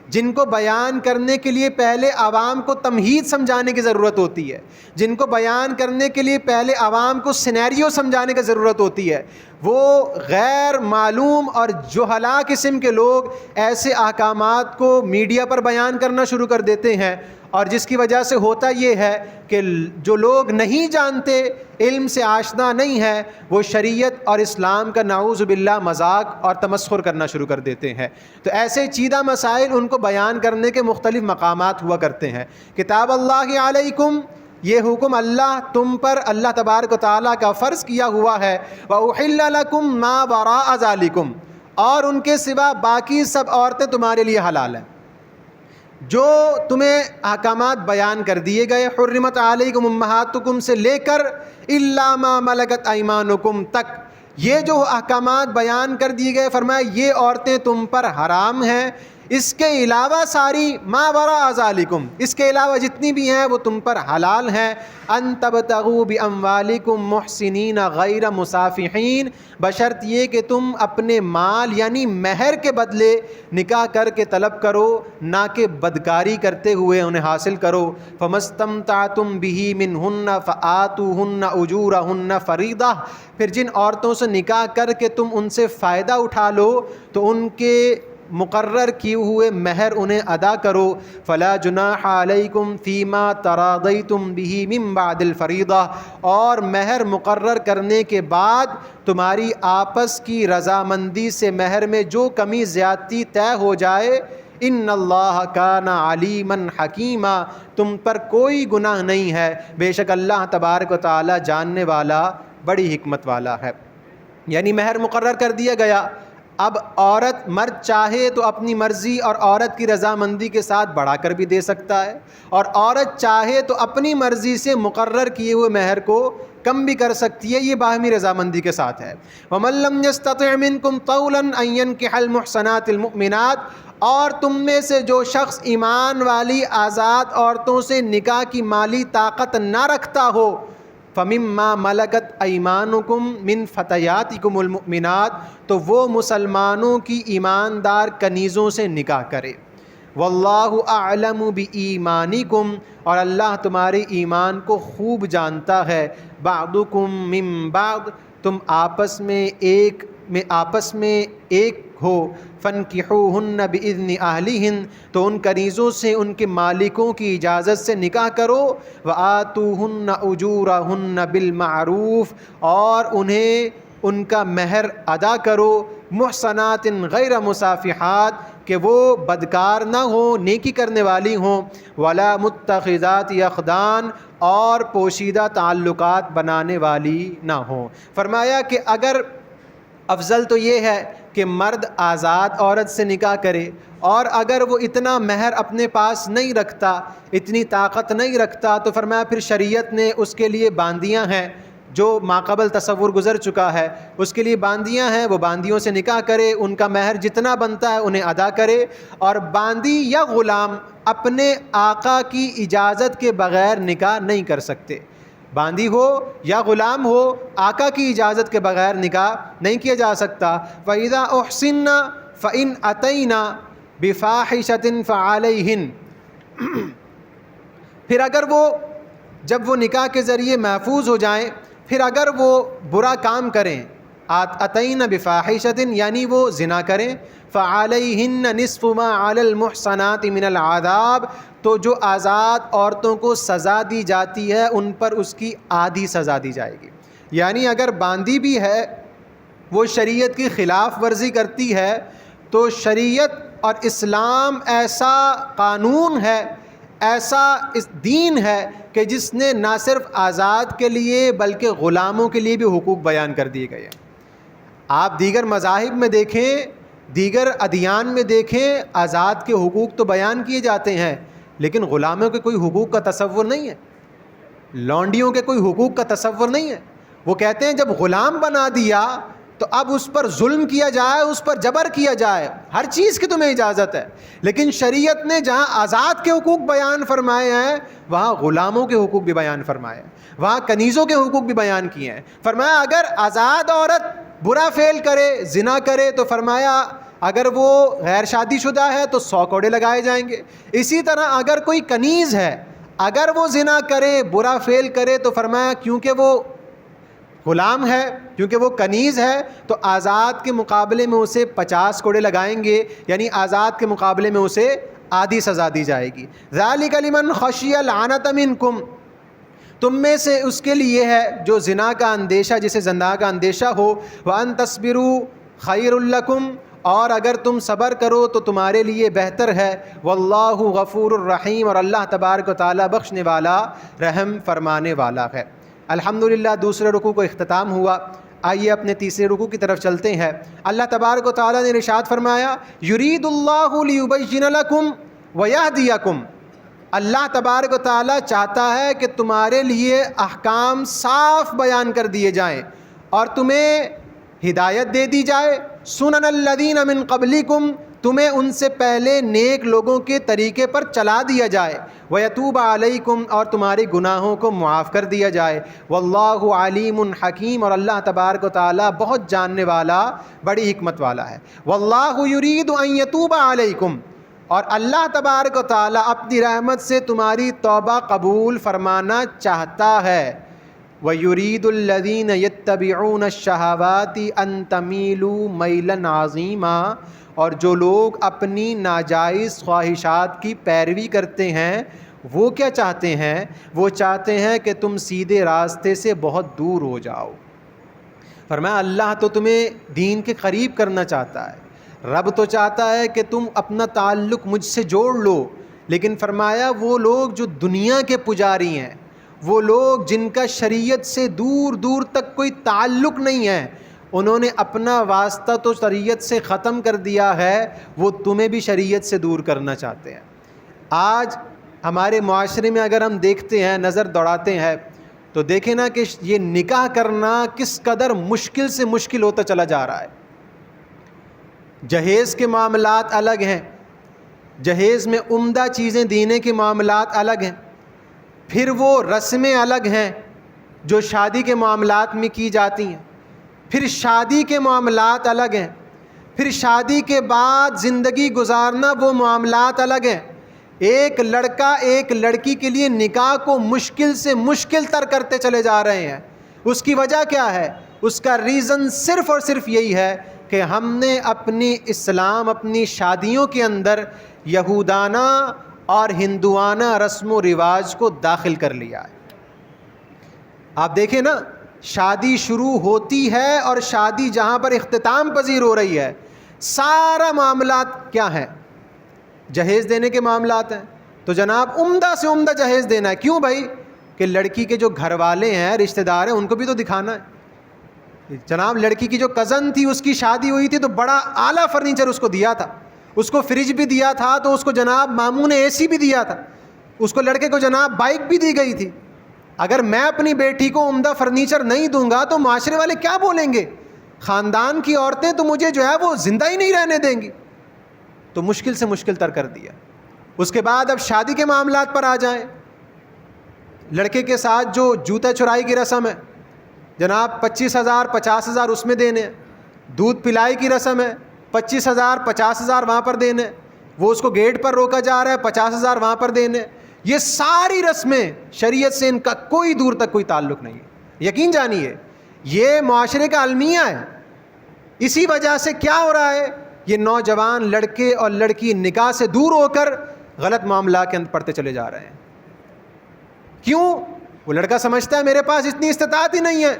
جن کو بیان کرنے کے لیے پہلے عوام کو تمہید سمجھانے کی ضرورت ہوتی ہے، جن کو بیان کرنے کے لیے پہلے عوام کو سینیریو سمجھانے کی ضرورت ہوتی ہے، وہ غیر معلوم اور جہلا قسم کے لوگ ایسے احکامات کو میڈیا پر بیان کرنا شروع کر دیتے ہیں، اور جس کی وجہ سے ہوتا یہ ہے کہ جو لوگ نہیں جانتے، علم سے آشنا نہیں ہے، وہ شریعت اور اسلام کا نعوذ باللہ مذاق اور تمسخر کرنا شروع کر دیتے ہیں۔ تو ایسے چیدہ مسائل ان کو بیان کرنے کے مختلف مقامات ہوا کرتے ہیں۔ کتاب اللہ علیکم، یہ حکم اللہ تم پر اللہ تبارک و تعالیٰ کا فرض کیا ہوا ہے۔ وَأُحِلَّ لَكُم مَّا وَرَاءَ ذَلِكُم، اور ان کے سوا باقی سب عورتیں تمہارے لیے حلال ہیں۔ جو تمہیں احکامات بیان کر دیے گئے، حرمت علیکم امہاتکم سے لے کر الا ما ملکت ایمانکم تک، یہ جو احکامات بیان کر دیے گئے، فرمایا یہ عورتیں تم پر حرام ہیں، اس کے علاوہ ساری ما وراء ذالکم، اس کے علاوہ جتنی بھی ہیں وہ تم پر حلال ہیں۔ ان تبتغوا باموالکم محسنین غیر مسافحین، بشرط یہ کہ تم اپنے مال یعنی مہر کے بدلے نکاح کر کے طلب کرو، نہ کہ بدکاری کرتے ہوئے انہیں حاصل کرو۔ فمستمتعتم به منہن فآتوہن اجورہن فریضہ، پھر جن عورتوں سے نکاح کر کے تم ان سے فائدہ اٹھا لو تو ان کے مقرر کیے ہوئے مہر انہیں ادا کرو۔ فلا جناح علیکم فیما تراضیتم به من بعد الفریضہ، اور مہر مقرر کرنے کے بعد تمہاری آپس کی رضامندی سے مہر میں جو کمی زیادتی طے ہو جائے، ان اللہ کان علیما حکیما، تم پر کوئی گناہ نہیں ہے، بے شک اللہ تبارک و تعالی جاننے والا بڑی حکمت والا ہے۔ یعنی مہر مقرر کر دیا گیا، اب عورت مرد چاہے تو اپنی مرضی اور عورت کی رضامندی کے ساتھ بڑھا کر بھی دے سکتا ہے، اور عورت چاہے تو اپنی مرضی سے مقرر کیے ہوئے مہر کو کم بھی کر سکتی ہے، یہ باہمی رضامندی کے ساتھ ہے۔ وَمَن لَّمْ يَسْتَطِعْ مِنكُمْ طَوْلًا أَن يَنكِحَ الْمُحْصَنَاتِ الْمُؤْمِنَاتِ، اور تم میں سے جو شخص ایمان والی آزاد عورتوں سے نکاح کی مالی طاقت نہ رکھتا ہو، فَمِمَّا مَلَكَتْ أَيْمَانُكُمْ مِنْ فَتَيَاتِكُمُ الْمُؤْمِنَاتِ، تو وہ مسلمانوں کی ایماندار کنیزوں سے نکاح کرے۔ وَاللَّهُ أَعْلَمُ بِإِيمَانِكُمْ، اور اللہ تمہارے ایمان کو خوب جانتا ہے۔ بَعْضُكُمْ مِنْ بَعْضٍ، تم آپس میں ایک ہو۔ فَانْكِحُوهُنَّ بِإِذْنِ أَهْلِهِنَّ، تو ان کنیزوں سے ان کے مالکوں کی اجازت سے نکاح کرو۔ وَآتُوهُنَّ أُجُورَهُنَّ بِالْمَعْرُوفِ، اور انہیں ان کا مہر ادا کرو۔ محصنات غیر مصافحات، کہ وہ بدکار نہ ہوں، نیکی کرنے والی ہوں۔ ولا متخذات اخدان، اور پوشیدہ تعلقات بنانے والی نہ ہوں۔ فرمایا کہ اگر افضل تو یہ ہے کہ مرد آزاد عورت سے نکاح کرے، اور اگر وہ اتنا مہر اپنے پاس نہیں رکھتا، اتنی طاقت نہیں رکھتا، تو فرمایا پھر شریعت نے اس کے لیے باندیاں ہیں جو ماقبل تصور گزر چکا ہے، اس کے لیے باندیاں ہیں، وہ باندیوں سے نکاح کرے، ان کا مہر جتنا بنتا ہے انہیں ادا کرے، اور باندی یا غلام اپنے آقا کی اجازت کے بغیر نکاح نہیں کر سکتے۔ باندی ہو یا غلام ہو، آقا کی اجازت کے بغیر نکاح نہیں کیا جا سکتا۔ فَإِذَا أُحْصِنَّ فَإِنْ أَتَيْنَ بِفَاحِشَةٍ فَعَلَيْهِنَّ، پھر اگر وہ جب وہ نکاح کے ذریعے محفوظ ہو جائیں، پھر اگر وہ برا کام کریں، اتین بفاحشۃ یعنی وہ زنا کریں، فعلیہن نصف ما علی المحصنات من العذاب، تو جو آزاد عورتوں کو سزا دی جاتی ہے ان پر اس کی آدھی سزا دی جائے گی۔ یعنی اگر باندی بھی ہے، وہ شریعت کی خلاف ورزی کرتی ہے، تو شریعت اور اسلام ایسا قانون ہے، ایسا اس دین ہے کہ جس نے نہ صرف آزاد کے لیے بلکہ غلاموں کے لیے بھی حقوق بیان کر دیے گئے ہیں۔ آپ دیگر مذاہب میں دیکھیں، دیگر ادیان میں دیکھیں، آزاد کے حقوق تو بیان کیے جاتے ہیں، لیکن غلاموں کے کوئی حقوق کا تصور نہیں ہے، لونڈیوں کے کوئی حقوق کا تصور نہیں ہے۔ وہ کہتے ہیں جب غلام بنا دیا تو اب اس پر ظلم کیا جائے، اس پر جبر کیا جائے، ہر چیز کی تمہیں اجازت ہے۔ لیکن شریعت نے جہاں آزاد کے حقوق بیان فرمائے ہیں، وہاں غلاموں کے حقوق بھی بیان فرمائے ہیں، وہاں کنیزوں کے حقوق بھی بیان کیے ہیں۔ فرمایا اگر آزاد عورت برا فعل کرے، زنا کرے، تو فرمایا اگر وہ غیر شادی شدہ ہے تو 100 کوڑے لگائے جائیں گے۔ اسی طرح اگر کوئی کنیز ہے، اگر وہ زنا کرے، برا فعل کرے، تو فرمایا کیونکہ وہ غلام ہے، کیونکہ وہ کنیز ہے، تو آزاد کے مقابلے میں اسے 50 کوڑے لگائیں گے، یعنی آزاد کے مقابلے میں اسے آدھی سزا دی جائے گی۔ ذالک لمن خشی العنت منکم، تم میں سے اس کے لیے ہے جو زنا کا اندیشہ، جسے زنا کا اندیشہ ہو، وان تصبروا خیر لکم، اور اگر تم صبر کرو تو تمہارے لیے بہتر ہے، واللہ غفور الرحیم، اور اللہ تبارک و تعالی بخشنے والا، رحم فرمانے والا ہے۔ الحمدللہ دوسرے رکوع کو اختتام ہوا، آئیے اپنے تیسرے رکوع کی طرف چلتے ہیں۔ اللہ تبارک و تعالیٰ نے ارشاد فرمایا یرید اللہ لیبین لکم ویہدیکم، اللہ تبارک و تعالیٰ چاہتا ہے کہ تمہارے لیے احکام صاف بیان کر دیے جائیں اور تمہیں ہدایت دے دی جائے۔ سنن الذین من قبلکم، تمہیں ان سے پہلے نیک لوگوں کے طریقے پر چلا دیا جائے، وَيَتُوبَ عَلَيْكُمْ، اور تمہاری گناہوں کو معاف کر دیا جائے، وَاللَّهُ عَلِيمٌ حَكِيمٌ، اور اللہ تبارک و تعالیٰ بہت جاننے والا، بڑی حکمت والا ہے۔ وَاللَّهُ يُرِيدُ أَن يَتُوبَ عَلَيْكُمْ، اور اللہ تبارک و تعالیٰ اپنی رحمت سے تمہاری توبہ قبول فرمانا چاہتا ہے۔ وَيُرِيدُ الَّذِينَ يَتَّبِعُونَ الشَّهَوَاتِ أَن تَمِيلُوا مَيْلًا عَظِيمًا، اور جو لوگ اپنی ناجائز خواہشات کی پیروی کرتے ہیں، وہ کیا چاہتے ہیں؟ وہ چاہتے ہیں کہ تم سیدھے راستے سے بہت دور ہو جاؤ۔ فرمایا اللہ تو تمہیں دین کے قریب کرنا چاہتا ہے، رب تو چاہتا ہے کہ تم اپنا تعلق مجھ سے جوڑ لو، لیکن فرمایا وہ لوگ جو دنیا کے پجاری ہیں، وہ لوگ جن کا شریعت سے دور دور تک کوئی تعلق نہیں ہے، انہوں نے اپنا واسطہ تو شریعت سے ختم کر دیا ہے، وہ تمہیں بھی شریعت سے دور کرنا چاہتے ہیں۔ آج ہمارے معاشرے میں اگر ہم دیکھتے ہیں، نظر دوڑاتے ہیں، تو دیکھیں نا کہ یہ نکاح کرنا کس قدر مشکل سے مشکل ہوتا چلا جا رہا ہے۔ جہیز کے معاملات الگ ہیں، جہیز میں عمدہ چیزیں دینے کے معاملات الگ ہیں، پھر وہ رسمیں الگ ہیں جو شادی کے معاملات میں کی جاتی ہیں، پھر شادی کے معاملات الگ ہیں، پھر شادی کے بعد زندگی گزارنا وہ معاملات الگ ہیں۔ ایک لڑکا ایک لڑکی کے لیے نکاح کو مشکل سے مشکل تر کرتے چلے جا رہے ہیں۔ اس کی وجہ کیا ہے؟ اس کا ریزن صرف اور صرف یہی ہے کہ ہم نے اپنی اسلام، اپنی شادیوں کے اندر یہودانہ اور ہندوانہ رسم و رواج کو داخل کر لیا ہے۔ آپ دیکھیں نا، شادی شروع ہوتی ہے اور شادی جہاں پر اختتام پذیر ہو رہی ہے، سارا معاملات کیا ہیں؟ جہیز دینے کے معاملات ہیں۔ تو جناب عمدہ سے عمدہ جہیز دینا ہے، کیوں بھائی؟ کہ لڑکی کے جو گھر والے ہیں، رشتہ دار ہیں، ان کو بھی تو دکھانا ہے۔ جناب لڑکی کی جو کزن تھی، اس کی شادی ہوئی تھی تو بڑا اعلیٰ فرنیچر اس کو دیا تھا، اس کو فریج بھی دیا تھا، تو اس کو جناب ماموں نے اے سی بھی دیا تھا، اس کو لڑکے کو جناب بائک بھی دی گئی تھی۔ اگر میں اپنی بیٹی کو عمدہ فرنیچر نہیں دوں گا تو معاشرے والے کیا بولیں گے؟ خاندان کی عورتیں تو مجھے جو ہے وہ زندہ ہی نہیں رہنے دیں گی. تو مشکل سے مشکل تر کر دیا. اس کے بعد اب شادی کے معاملات پر آ جائیں. لڑکے کے ساتھ جو جوتا چرائی کی رسم ہے جناب 25,000 50,000 اس میں دینے. دودھ پلائی کی رسم ہے 25,000 50,000 وہاں پر دینے. وہ اس کو گیٹ پر روکا جا رہا ہے 50,000 وہاں پر دینے. یہ ساری رسمیں شریعت سے ان کا کوئی دور تک کوئی تعلق نہیں ہے. یقین جانیے یہ معاشرے کا المیہ ہے. اسی وجہ سے کیا ہو رہا ہے؟ یہ نوجوان لڑکے اور لڑکی نکاح سے دور ہو کر غلط معاملات کے اندر پڑتے چلے جا رہے ہیں. کیوں؟ وہ لڑکا سمجھتا ہے میرے پاس اتنی استطاعت ہی نہیں ہے,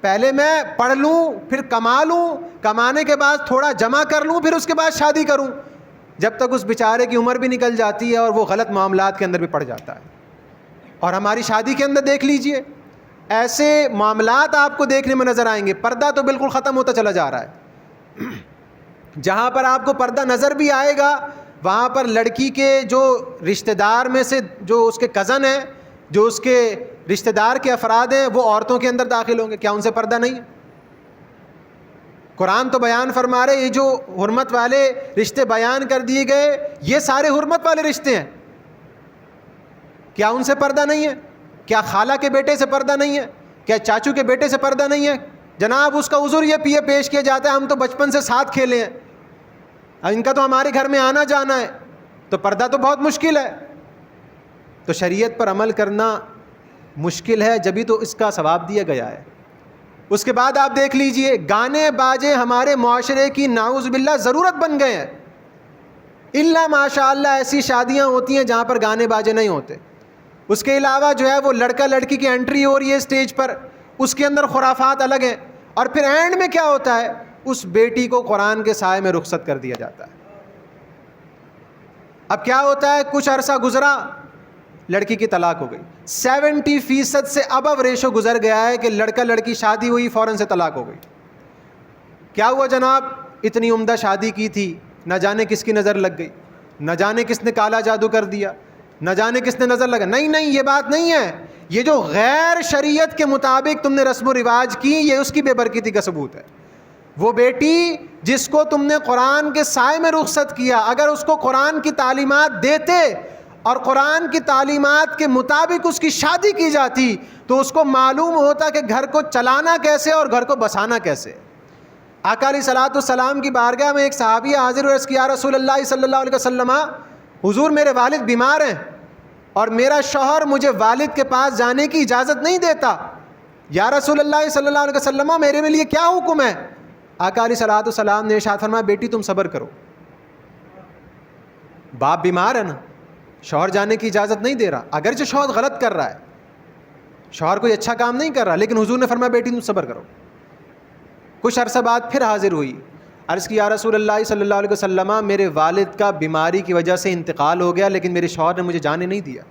پہلے میں پڑھ لوں پھر کما لوں, کمانے کے بعد تھوڑا جمع کر لوں پھر اس کے بعد شادی کروں. جب تک اس بیچارے کی عمر بھی نکل جاتی ہے اور وہ غلط معاملات کے اندر بھی پڑ جاتا ہے. اور ہماری شادی کے اندر دیکھ لیجئے ایسے معاملات آپ کو دیکھنے میں نظر آئیں گے. پردہ تو بالکل ختم ہوتا چلا جا رہا ہے. جہاں پر آپ کو پردہ نظر بھی آئے گا وہاں پر لڑکی کے جو رشتہ دار میں سے جو اس کے کزن ہیں, جو اس کے رشتہ دار کے افراد ہیں, وہ عورتوں کے اندر داخل ہوں گے. کیا ان سے پردہ نہیں ہے؟ قرآن تو بیان فرما رہے یہ جو حرمت والے رشتے بیان کر دیے گئے یہ سارے حرمت والے رشتے ہیں. کیا ان سے پردہ نہیں ہے؟ کیا خالہ کے بیٹے سے پردہ نہیں ہے؟ کیا چاچو کے بیٹے سے پردہ نہیں ہے؟ جناب اس کا عذر یہ پیش کیا جاتا ہے ہم تو بچپن سے ساتھ کھیلے ہیں, ان کا تو ہمارے گھر میں آنا جانا ہے, تو پردہ تو بہت مشکل ہے. تو شریعت پر عمل کرنا مشکل ہے جبھی تو اس کا ثواب دیا گیا ہے. اس کے بعد آپ دیکھ لیجئے گانے باجے ہمارے معاشرے کی نعوذ باللہ ضرورت بن گئے ہیں. الا ماشاء اللہ ایسی شادیاں ہوتی ہیں جہاں پر گانے باجے نہیں ہوتے. اس کے علاوہ جو ہے وہ لڑکا لڑکی کی انٹری ہو رہی ہے اسٹیج پر, اس کے اندر خرافات الگ ہیں. اور پھر اینڈ میں کیا ہوتا ہے؟ اس بیٹی کو قرآن کے سائے میں رخصت کر دیا جاتا ہے. اب کیا ہوتا ہے؟ کچھ عرصہ گزرا لڑکی کی طلاق ہو گئی. 70% سے ابو ریشو گزر گیا ہے کہ لڑکا لڑکی شادی ہوئی فوراً سے طلاق ہو گئی. کیا ہوا جناب؟ اتنی عمدہ شادی کی تھی, نہ جانے کس کی نظر لگ گئی, نہ جانے کس نے کالا جادو کر دیا, نہ جانے کس نے نظر لگا. نہیں یہ بات نہیں ہے. یہ جو غیر شریعت کے مطابق تم نے رسم و رواج کی یہ اس کی بے برکتی کا ثبوت ہے. وہ بیٹی جس کو تم نے قرآن کے سائے میں رخصت کیا, اگر اس کو قرآن کی تعلیمات دیتے اور قرآن کی تعلیمات کے مطابق اس کی شادی کی جاتی تو اس کو معلوم ہوتا کہ گھر کو چلانا کیسے اور گھر کو بسانا کیسے. آقا علیہ الصلوۃ والسلام کی بارگاہ میں ایک صحابی حاضر ہوئے, عرض کیا رسول اللہ صلی اللہ علیہ وسلم, حضور میرے والد بیمار ہیں اور میرا شوہر مجھے والد کے پاس جانے کی اجازت نہیں دیتا. یا رسول اللہ صلی اللہ علیہ وسلم میرے لیے کیا حکم ہے؟ آقا علیہ الصلوۃ والسلام نے ارشاد فرمایا بیٹی تم صبر کرو. باپ بیمار ہے نا, شوہر جانے کی اجازت نہیں دے رہا, اگرچہ شوہر غلط کر رہا ہے, شوہر کوئی اچھا کام نہیں کر رہا, لیکن حضور نے فرمایا بیٹی تم صبر کرو. کچھ عرصہ بعد پھر حاضر ہوئی, عرض کی یا رسول اللہ صلی اللہ علیہ وسلم میرے والد کا بیماری کی وجہ سے انتقال ہو گیا لیکن میرے شوہر نے مجھے جانے نہیں دیا.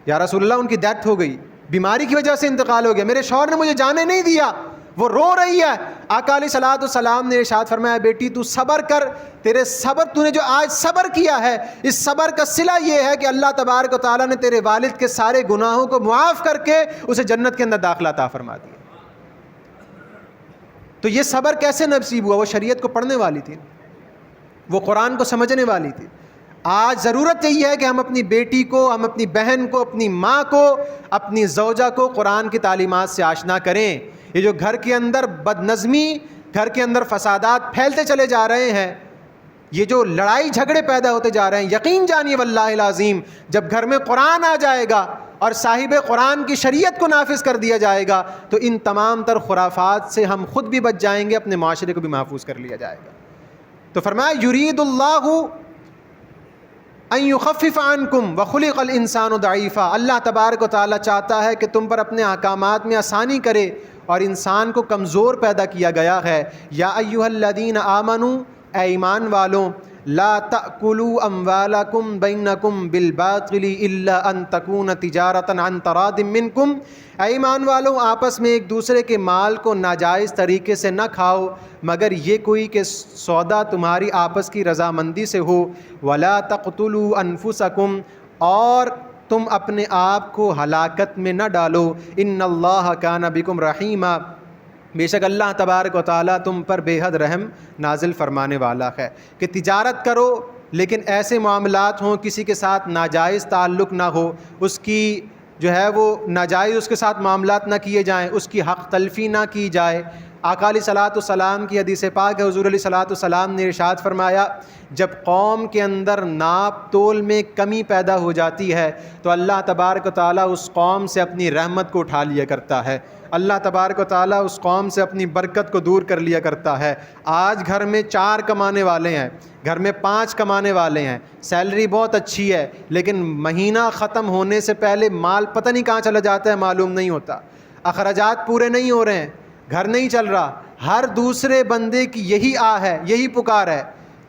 یا رسول اللہ ان کی ڈیتھ ہو گئی, بیماری کی وجہ سے انتقال ہو گیا, میرے شوہر نے مجھے جانے نہیں دیا, وہ رو رہی ہے. آقا علیہ الصلوۃ والسلام نے ارشاد فرمایا بیٹی تو صبر کر, تیرے صبر تو نے جو آج صبر کیا ہے اس صبر کا صلہ یہ ہے کہ اللہ تبارک و تعالیٰ نے تیرے والد کے سارے گناہوں کو معاف کر کے اسے جنت کے اندر داخلہ عطا فرما دیا. تو یہ صبر کیسے نصیب ہوا؟ وہ شریعت کو پڑھنے والی تھی, وہ قرآن کو سمجھنے والی تھی. آج ضرورت یہی ہے کہ ہم اپنی بیٹی کو, ہم اپنی بہن کو, اپنی ماں کو, اپنی زوجہ کو قرآن کی تعلیمات سے آشنا کریں. یہ جو گھر کے اندر بد نظمی, گھر کے اندر فسادات پھیلتے چلے جا رہے ہیں, یہ جو لڑائی جھگڑے پیدا ہوتے جا رہے ہیں, یقین جانیے واللہ العظیم جب گھر میں قرآن آ جائے گا اور صاحب قرآن کی شریعت کو نافذ کر دیا جائے گا تو ان تمام تر خرافات سے ہم خود بھی بچ جائیں گے, اپنے معاشرے کو بھی محفوظ کر لیا جائے گا. تو فرمایا یرید اللہ ان یخفف عنکم وخلق الانسان ضعیفا, اللہ تبارک و تعالیٰ چاہتا ہے کہ تم پر اپنے احکامات میں آسانی کرے اور انسان کو کمزور پیدا کیا گیا ہے. یا ایھا الذین آمنوا, اے ایمان والوں, لا تأکلوا اموالکم بینکم بالباطل الا ان تکون تجارۃ عن تراض منکم, اے ایمان والوں آپس میں ایک دوسرے کے مال کو ناجائز طریقے سے نہ کھاؤ مگر یہ کوئی کہ سودا تمہاری آپس کی رضامندی سے ہو. ولا تقتلوا انفسکم, اور تم اپنے آپ کو ہلاکت میں نہ ڈالو، ان اللہ کان بکم رحیما، بے شک اللہ تبارک و تعالیٰ تم پر بے حد رحم نازل فرمانے والا ہے۔ کہ تجارت کرو لیکن ایسے معاملات ہوں، کسی کے ساتھ ناجائز تعلق نہ ہو، اس کی جو ہے وہ ناجائز اس کے ساتھ معاملات نہ کیے جائیں، اس کی حق تلفی نہ کی جائے۔ آقا علیہ صلاۃ والسلام کی حدیث پاک ہے، حضور علیہ صلاۃ والسلام نے ارشاد فرمایا جب قوم کے اندر ناپ تول میں کمی پیدا ہو جاتی ہے تو اللہ تبارک و تعالیٰ اس قوم سے اپنی رحمت کو اٹھا لیا کرتا ہے، اللہ تبارک و تعالیٰ اس قوم سے اپنی برکت کو دور کر لیا کرتا ہے۔ آج گھر میں 4 کمانے والے ہیں، گھر میں 5 کمانے والے ہیں، سیلری بہت اچھی ہے، لیکن مہینہ ختم ہونے سے پہلے مال پتہ نہیں کہاں چلا جاتا ہے، معلوم نہیں ہوتا، اخراجات پورے نہیں ہو رہے ہیں، گھر نہیں چل رہا۔ ہر دوسرے بندے کی یہی آہ ہے، یہی پکار ہے،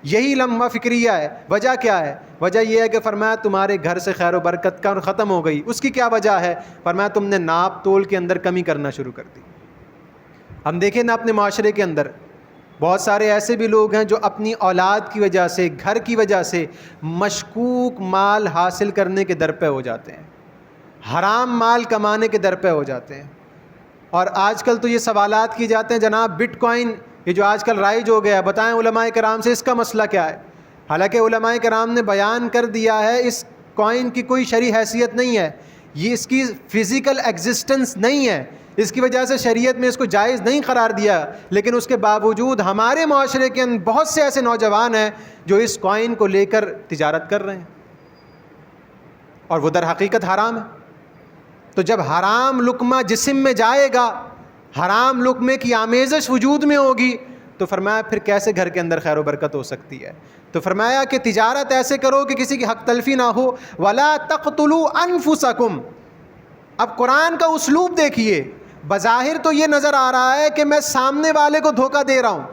یہی لمحہ فکریہ ہے۔ وجہ کیا ہے؟ وجہ یہ ہے کہ فرمایا تمہارے گھر سے خیر و برکت کا ختم ہو گئی۔ اس کی کیا وجہ ہے؟ فرمایا تم نے ناپ تول کے اندر کمی کرنا شروع کر دی۔ ہم دیکھیں نا اپنے معاشرے کے اندر بہت سارے ایسے بھی لوگ ہیں جو اپنی اولاد کی وجہ سے، گھر کی وجہ سے مشکوک مال حاصل کرنے کے در پہ ہو جاتے ہیں، حرام مال کمانے کے در پہ ہو جاتے ہیں۔ اور آج کل تو یہ سوالات کیے جاتے ہیں جناب بٹ کوائن یہ جو آج کل رائج ہو گیا، بتائیں علماء کرام سے اس کا مسئلہ کیا ہے؟ حالانکہ علماء کرام نے بیان کر دیا ہے اس کوائن کی کوئی شرعی حیثیت نہیں ہے، یہ اس کی فزیکل ایگزسٹنس نہیں ہے، اس کی وجہ سے شریعت میں اس کو جائز نہیں قرار دیا، لیکن اس کے باوجود ہمارے معاشرے کے اندر بہت سے ایسے نوجوان ہیں جو اس کوائن کو لے کر تجارت کر رہے ہیں، اور وہ در حقیقت حرام ہے۔ تو جب حرام لقمہ جسم میں جائے گا، حرام لقمے کی آمیزش وجود میں ہوگی، تو فرمایا پھر کیسے گھر کے اندر خیر و برکت ہو سکتی ہے؟ تو فرمایا کہ تجارت ایسے کرو کہ کسی کی حق تلفی نہ ہو۔ وَلَا تَقْتُلُوا أَنفُسَكُمْ۔ اب قرآن کا اسلوب دیکھیے، بظاہر تو یہ نظر آ رہا ہے کہ میں سامنے والے کو دھوکہ دے رہا ہوں،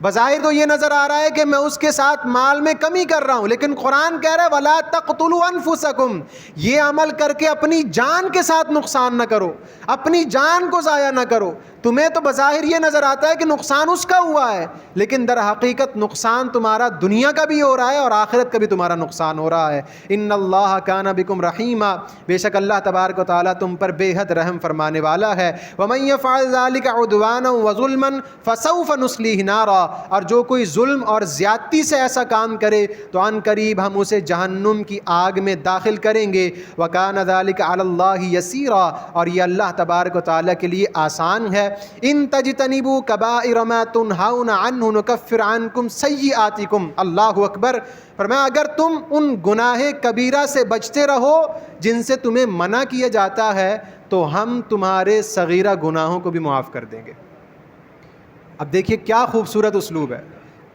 بظاہر تو یہ نظر آ رہا ہے کہ میں اس کے ساتھ مال میں کمی کر رہا ہوں، لیکن قرآن کہہ رہا ہے وَلَا تَقْتُلُوا أَنفُسَكُمْ، یہ عمل کر کے اپنی جان کے ساتھ نقصان نہ کرو، اپنی جان کو ضائع نہ کرو۔ تمہیں تو بظاہر یہ نظر آتا ہے کہ نقصان اس کا ہوا ہے، لیکن در حقیقت نقصان تمہارا دنیا کا بھی ہو رہا ہے اور آخرت کا بھی تمہارا نقصان ہو رہا ہے۔ ان اللہ کان بکم رحیما، بے شک اللہ تبارک و تعالیٰ تم پر بے حد رحم فرمانے والا ہے۔ ومن یفعل ذلک عدوانا وظلما فسوف نصلیہ نارا، اور جو کوئی ظلم اور زیادتی سے ایسا کام کرے تو عن قریب ہم اسے جہنم کی آگ میں داخل کریں گے۔ وکان ذلک علی اللہ یسیرا، اور یہ اللہ تبارک و تعالیٰ کے لیے آسان ہے۔ ان تجتنبوا کبائر ما تنہون عنہ نکفر عنکم سیئاتکم، اللہ اکبر۔ فرمایا اگر تم ان گناہ کبیرہ سے بچتے رہو جن سے تمہیں منع کیا جاتا ہے تو ہم تمہارے صغیرہ گناہوں کو بھی معاف کر دیں گے۔ اب دیکھیے کیا خوبصورت اسلوب ہے،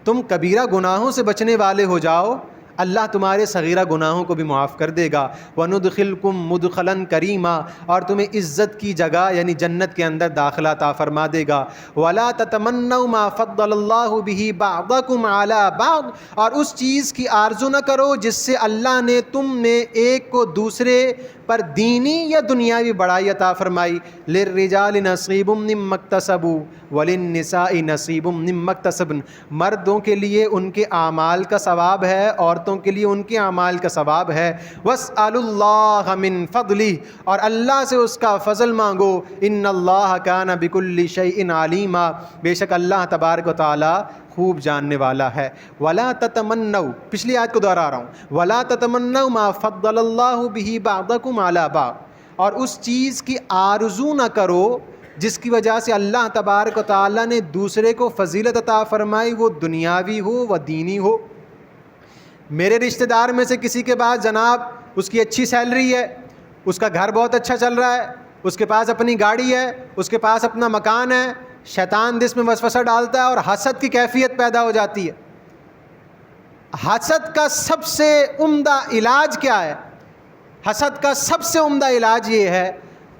تم کبیرہ گناہوں سے بچنے والے ہو جاؤ، اللہ تمہارے صغیرہ گناہوں کو بھی معاف کر دے گا۔ وَنُدْخِلْكُمْ مُدْخَلًا كَرِيمًا، اور تمہیں عزت کی جگہ یعنی جنت کے اندر داخلہ عطا فرما دے گا۔ وَلَا تَتَمَنَّوْا مَا فَضَّلَ اللَّهُ بِهِ بَعْضَكُمْ عَلَى بَعْضٍ، اور اس چیز کی آرزو نہ کرو جس سے اللہ نے تم میں ایک کو دوسرے پر دینی یا دنیاوی بڑائی عطا فرمائی۔ لِلرِّجَالِ نَصِيبٌ مِّمَّا اكْتَسَبُوا وَلِلنِّسَاءِ نَصِيبٌ مِّمَّا اكْتَسَبْنَ، مردوں کے لیے ان کے اعمال کا ثواب ہے، عورتوں کے لیے ان کے اعمال کا ثواب ہے۔ وَاسْأَلُوا اللَّهَ مِن فَضْلِهِ، اور اللہ سے اس کا فضل مانگو۔ إِنَّ اللَّهَ كَانَ بِكُلِّ شَيْءٍ عَلِيمًا، بے شک اللہ تبارک و تعالی خوب جاننے والا ہے۔ وَلَا تَتَمَنَّوْا، پچھلی آیت کو دوہرا رہا ہوں، وَلَا تَتَمَنَّوْا مَا فَضَّلَ اللَّهُ بِهِ بَعْضَكُمْ عَلَى بَعْضٍ، اور اس چیز کی آرزو نہ کرو جس کی وجہ سے اللہ تبارک و تعالیٰ نے دوسرے کو فضیلت عطا فرمائی، وہ دنیاوی ہو و دینی ہو۔ میرے رشتہ دار میں سے کسی کے پاس جناب اس کی اچھی سیلری ہے، اس کا گھر بہت اچھا چل رہا ہے، اس کے پاس اپنی گاڑی ہے، اس کے پاس اپنا مکان ہے، شیطان دل میں وسوسہ ڈالتا ہے اور حسد کی کیفیت پیدا ہو جاتی ہے۔ حسد کا سب سے عمدہ علاج کیا ہے؟ حسد کا سب سے عمدہ علاج یہ ہے،